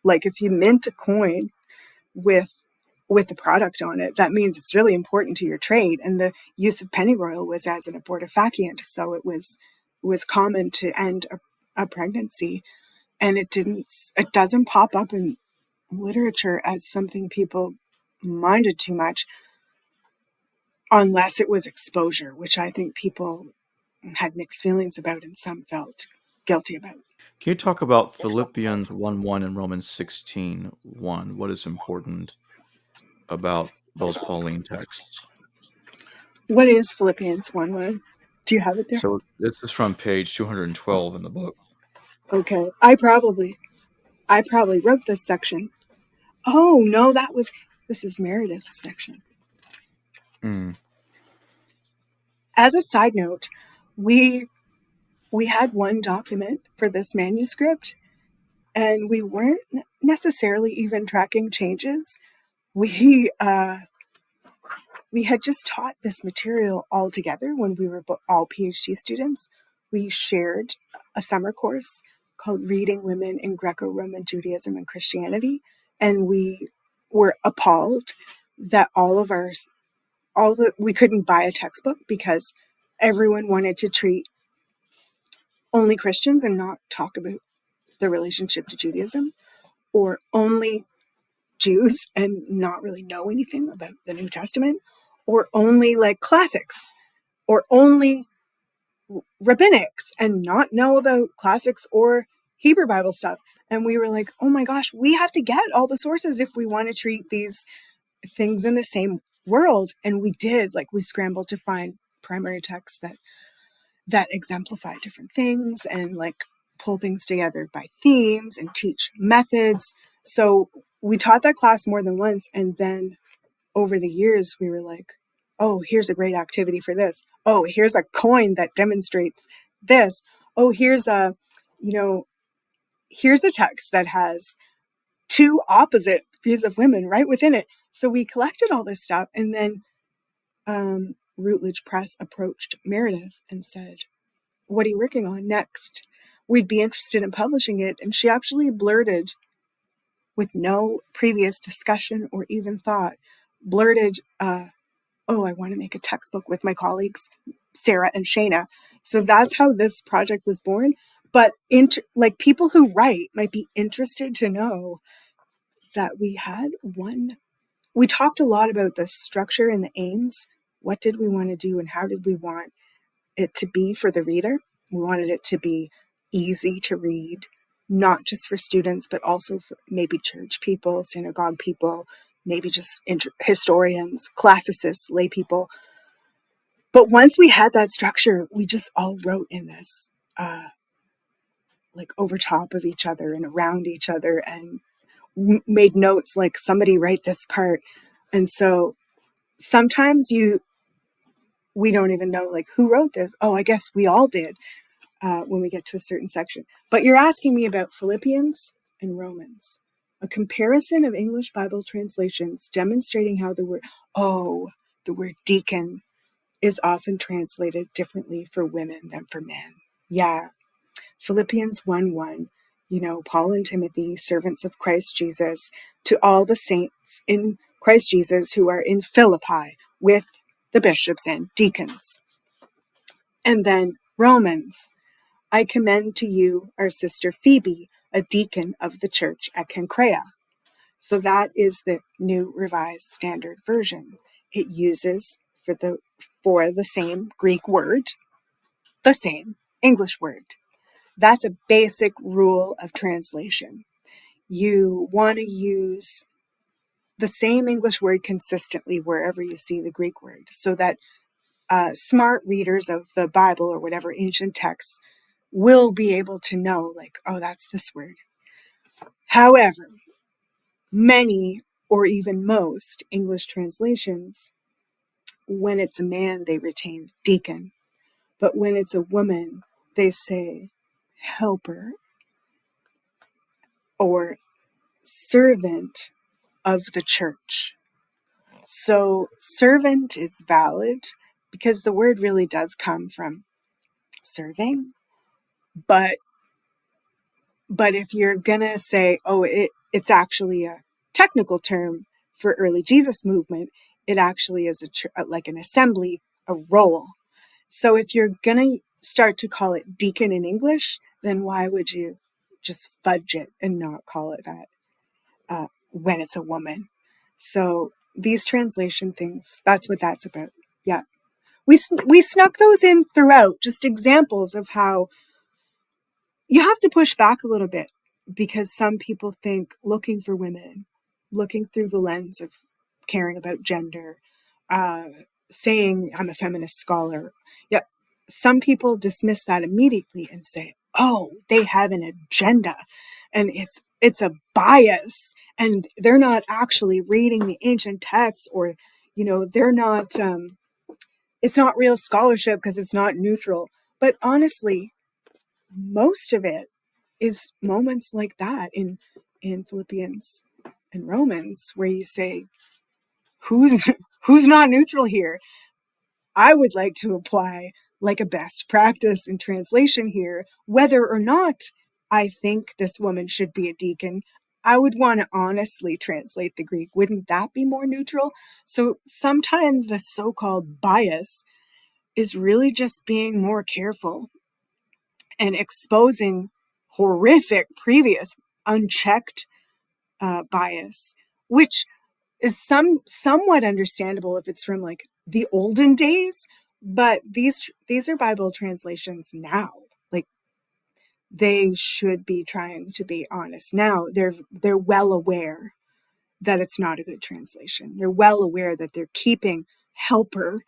like, if you mint a coin with the product on it, that means it's really important to your trade. And the use of pennyroyal was as an abortifacient, so it was common to end a pregnancy. And it doesn't pop up in literature as something people minded too much, unless it was exposure, which I think people had mixed feelings about and some felt guilty about. Can you talk about Philippians 1:1 and Romans 16:1? What is important about those Pauline texts? What is Philippians 1:1? Do you have it there? So this is from page 212 in the book. Okay. I probably wrote this section. Oh, no, this is Meredith's section. Mm. As a side note, we had one document for this manuscript, and we weren't necessarily even tracking changes. We had just taught this material all together when we were all PhD students. We shared a summer course called Reading Women in Greco-Roman Judaism and Christianity, and we were appalled that we couldn't buy a textbook because everyone wanted to treat only Christians and not talk about the relationship to Judaism, or only Jews and not really know anything about the New Testament, or only like classics, or only rabbinics and not know about classics or Hebrew Bible stuff. And we were like, oh my gosh, we have to get all the sources if we want to treat these things in the same world. And we did, we scrambled to find primary texts that exemplify different things and like pull things together by themes and teach methods. So we taught that class more than once. And then over the years, we were like, oh, here's a great activity for this. Oh, here's a coin that demonstrates this. Oh, here's here's a text that has two opposite views of women right within it. So we collected all this stuff. And then Routledge Press approached Meredith and said, what are you working on next? We'd be interested in publishing it. And she actually blurted, with no previous discussion or even thought, blurted, oh, I want to make a textbook with my colleagues, Sara and Shayna. So that's how this project was born. But like people who write might be interested to know that we talked a lot about the structure and the aims. What did we want to do and how did we want it to be for the reader? We wanted it to be easy to read, not just for students, but also for maybe church people, synagogue people, maybe just historians, classicists, lay people. But once we had that structure, we just all wrote in this, like over top of each other and around each other, and made notes like somebody write this part. And so sometimes we don't even know like who wrote this. Oh, I guess we all did when we get to a certain section. But you're asking me about Philippians and Romans, a comparison of English Bible translations demonstrating how the word deacon is often translated differently for women than for men. Yeah. Philippians 1:1, Paul and Timothy, servants of Christ Jesus, to all the saints in Christ Jesus who are in Philippi with the bishops and deacons. And then Romans, I commend to you our sister Phoebe, a deacon of the church at Cenchrea. So that is the New Revised Standard Version. It uses for the same Greek word, the same English word. That's a basic rule of translation. You want to use the same English word consistently wherever you see the Greek word, so that smart readers of the Bible or whatever ancient texts will be able to know, like, oh, that's this word. However, many or even most English translations, when it's a man, they retain deacon. But when it's a woman, they say helper or servant of the church. So servant is valid because the word really does come from serving. But if you're going to say, oh, it's actually a technical term for early Jesus movement, it actually is like an assembly, a role. So if you're going to start to call it deacon in English, then why would you just fudge it and not call it that when it's a woman? So these translation things, that's what that's about. Yeah. We snuck those in throughout, just examples of how you have to push back a little bit, because some people think looking for women, looking through the lens of caring about gender, saying I'm a feminist scholar. Yeah, some people dismiss that immediately and say, oh, they have an agenda and it's a bias and they're not actually reading the ancient texts, or they're not it's not real scholarship because it's not neutral. But honestly, most of it is moments like that in Philippians and Romans, where you say, who's not neutral here? I would like to apply like a best practice in translation here, whether or not I think this woman should be a deacon. I would want to honestly translate the Greek. Wouldn't that be more neutral? So sometimes the so-called bias is really just being more careful and exposing horrific previous unchecked bias, which is somewhat understandable if it's from like the olden days. But these are Bible translations now. Like, they should be trying to be honest now. They're well aware that it's not a good translation. They're well aware that they're keeping helper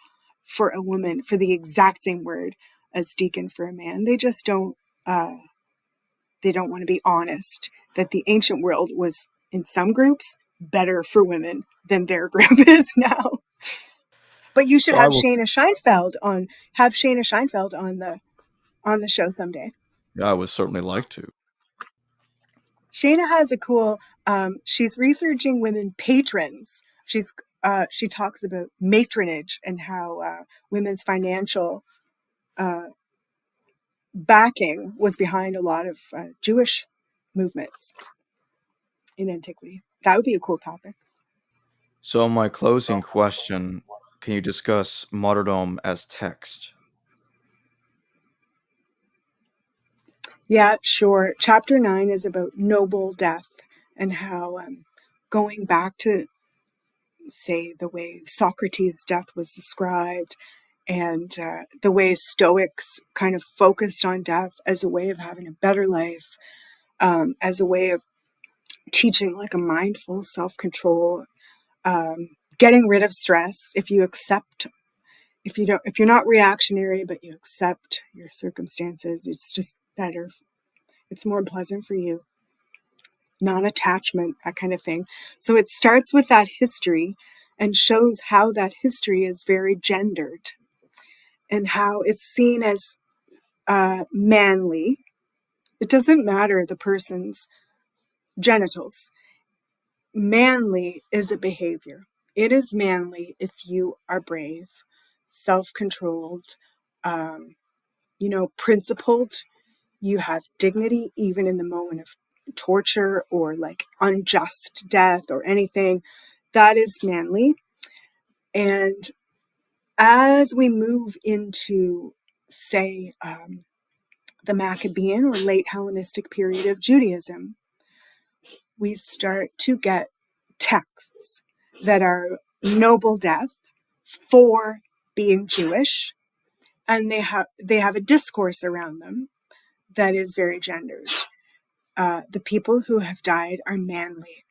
for a woman for the exact same word. as deacon for a man. They just don't. They don't want to be honest that the ancient world was, in some groups, better for women than their group is now. But you should So I have will. Shayna Scheinfeld on the show someday. Yeah, I would certainly like to. Shayna has a cool. She's researching women patrons. She talks about matronage and how women's financial backing was behind a lot of Jewish movements in antiquity. That would be a cool topic. So my closing question: can you discuss martyrdom as text? Yeah, sure. Chapter 9 is about noble death and how going back to, say, the way Socrates' death was described and the way Stoics kind of focused on death as a way of having a better life, as a way of teaching like a mindful self-control, getting rid of stress. If you're not reactionary, but you accept your circumstances, it's just better. It's more pleasant for you. Non-attachment, that kind of thing. So it starts with that history and shows how that history is very gendered and how it's seen as manly. It doesn't matter the person's genitals. Manly is a behavior. It is manly if you are brave, self-controlled, principled. You have dignity even in the moment of torture or like unjust death or anything. That is manly. And as we move into, say, the Maccabean or late Hellenistic period of Judaism, we start to get texts that are noble death for being Jewish, and they have a discourse around them that is very gendered. The people who have died are manly,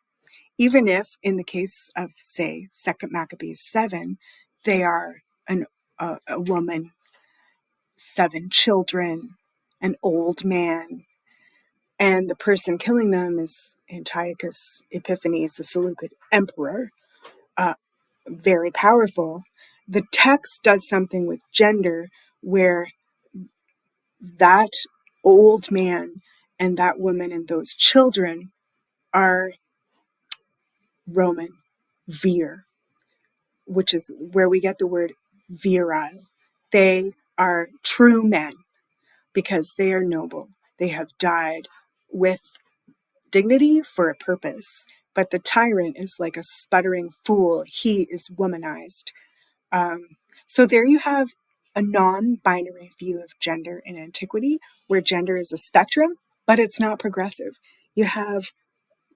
even if, in the case of, say, Second Maccabees 7, they are a woman, 7 children, an old man, and the person killing them is Antiochus Epiphanes, the Seleucid emperor, very powerful. The text does something with gender where that old man and that woman and those children are Roman, vir, which is where we get the word virile. They are true men because they are noble. They have died with dignity for a purpose. But the tyrant is like a sputtering fool. He is womanized. So there you have a non-binary view of gender in antiquity, where gender is a spectrum, but it's not progressive. You have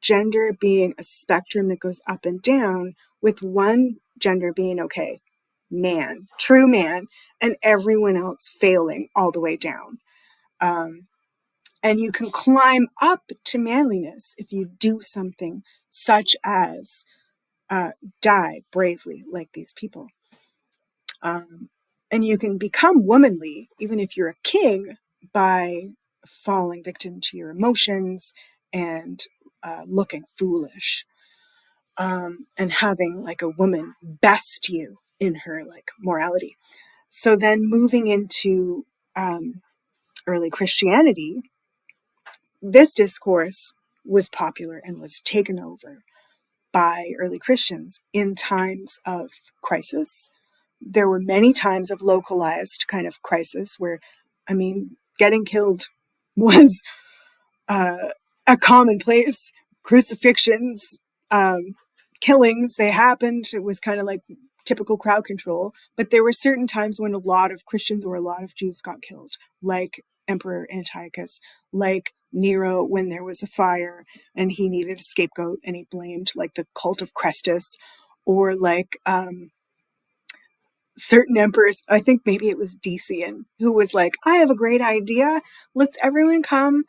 gender being a spectrum that goes up and down, with one gender being okay, man, true man, and everyone else failing all the way down. And you can climb up to manliness if you do something such as die bravely like these people. And you can become womanly, even if you're a king, by falling victim to your emotions and looking foolish, and having like a woman best you in her like morality. So then moving into early Christianity, this discourse was popular and was taken over by early Christians in times of crisis. There were many times of localized kind of crisis where, I mean, getting killed was a commonplace. Crucifixions, killings, they happened. It was kind of like typical crowd control. But there were certain times when a lot of Christians or a lot of Jews got killed, like Emperor Antiochus, like Nero when there was a fire and he needed a scapegoat and he blamed like the cult of Crestus, or like certain emperors. I think maybe it was Decian, who was like, I have a great idea. Let's everyone come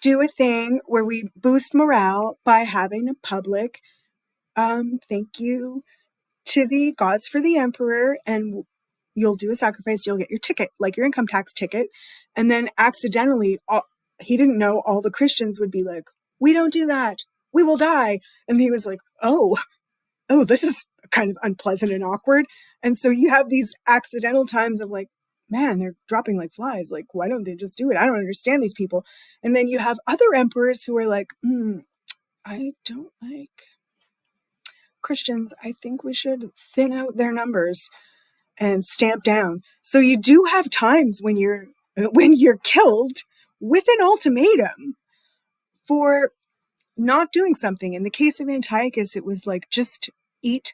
do a thing where we boost morale by having a public thank you to the gods for the emperor, and you'll do a sacrifice, you'll get your ticket, like your income tax ticket. And then accidentally, he didn't know all the Christians would be like, we don't do that. We will die. And he was like, oh, this is kind of unpleasant and awkward. And so you have these accidental times of like, man, they're dropping like flies. Like, why don't they just do it? I don't understand these people. And then you have other emperors who are like, I don't like Christians. I think we should thin out their numbers and stamp down. So you do have times when you're killed with an ultimatum for not doing something. In the case of Antiochus, it was like, just eat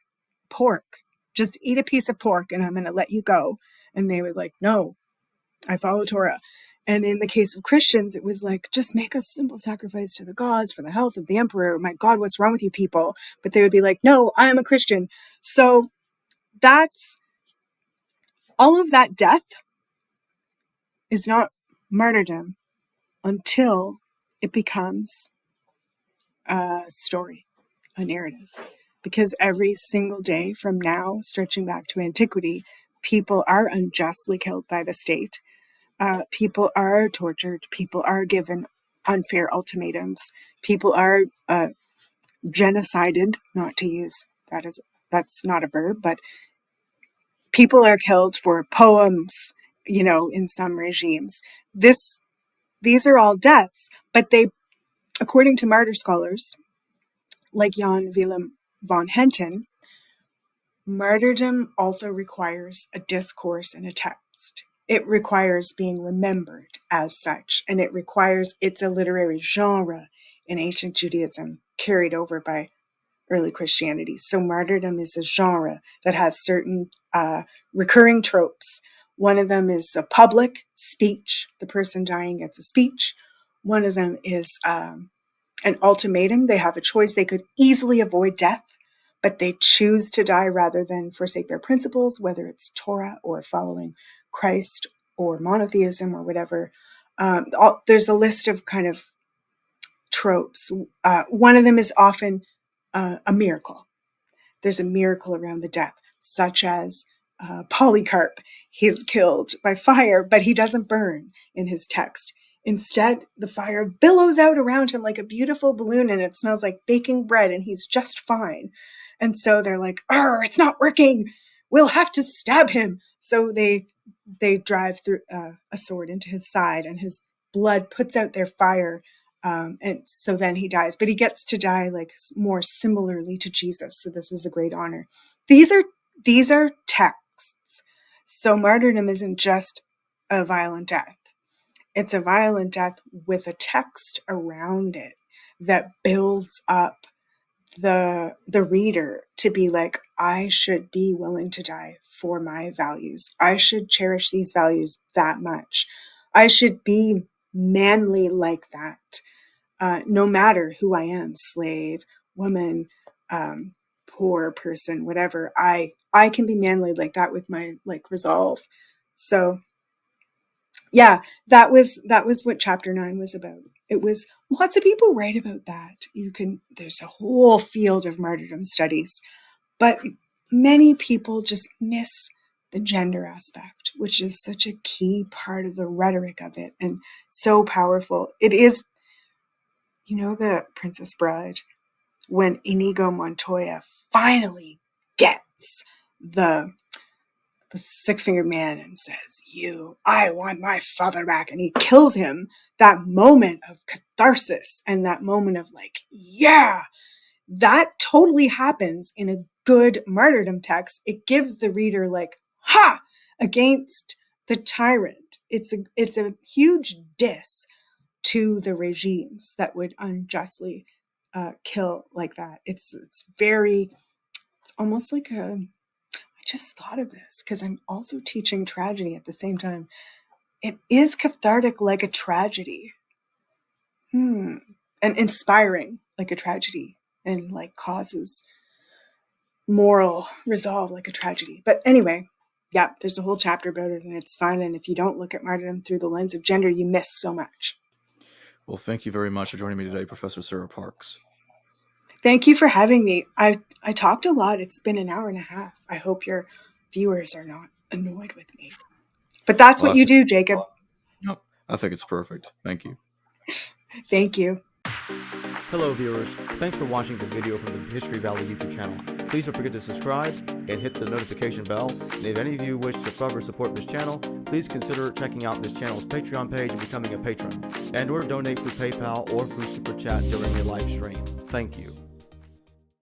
pork. Just eat a piece of pork and I'm going to let you go. And they were like, no, I follow Torah. And in the case of Christians, it was like, just make a simple sacrifice to the gods for the health of the emperor. My God, what's wrong with you people? But they would be like, no, I am a Christian. So that's all of that death is not martyrdom until it becomes a story, a narrative. Because every single day from now, stretching back to antiquity, people are unjustly killed by the state. People are tortured. People are given unfair ultimatums. People are genocided, not to use that's not a verb, but people are killed for poems, in some regimes. These are all deaths, but they, according to martyr scholars like Jan Willem von Henten, martyrdom also requires a discourse and a text. It requires being remembered as such, and it's a literary genre in ancient Judaism carried over by early Christianity. So martyrdom is a genre that has certain recurring tropes. One of them is a public speech. The person dying gets a speech. One of them is an ultimatum. They have a choice. They could easily avoid death, but they choose to die rather than forsake their principles, whether it's Torah or following Christ or monotheism or whatever. There's a list of kind of tropes. One of them is often a miracle. There's a miracle around the death, such as Polycarp. He's killed by fire, but he doesn't burn in his text. Instead, the fire billows out around him like a beautiful balloon and it smells like baking bread and he's just fine. And so they're like, it's not working. We'll have to stab him. So they drive through a sword into his side and his blood puts out their fire. And so then he dies, but he gets to die like more similarly to Jesus. So this is a great honor. These are texts. So martyrdom isn't just a violent death. It's a violent death with a text around it that builds up the reader to be like, I should be willing to die for my values. I should cherish these values that much. I should be manly like that. No matter who I am, slave, woman, poor person, whatever, I can be manly like that with my resolve. So yeah, that was what chapter 9 was about. It was, lots of people write about that. There's a whole field of martyrdom studies, but many people just miss the gender aspect, which is such a key part of the rhetoric of it and so powerful. It is, the Princess Bride, when Inigo Montoya finally gets the six-fingered man and says, I want my father back. And he kills him. That moment of catharsis and that moment of yeah, that totally happens in a good martyrdom text. It gives the reader ha, against the tyrant. It's a huge diss to the regimes that would unjustly kill like that. It's almost like I just thought of this because I'm also teaching tragedy at the same time. It is cathartic like a tragedy. And inspiring like a tragedy, and causes moral resolve like a tragedy. But anyway, yeah, there's a whole chapter about it and it's fun. And if you don't look at martyrdom through the lens of gender, you miss so much. Well, thank you very much for joining me today, Professor Sara Parks. Thank you for having me. I talked a lot. It's been an hour and a half. I hope your viewers are not annoyed with me. But that's Well, what you do, Jacob. no, I think it's perfect. Thank you. Thank you. Hello viewers, thanks for watching this video from the History Valley YouTube channel. Please don't forget to subscribe and hit the notification bell. And if any of you wish to further support this channel, please consider checking out this channel's Patreon page and becoming a patron, and or donate through PayPal or through Super Chat during your live stream. Thank you.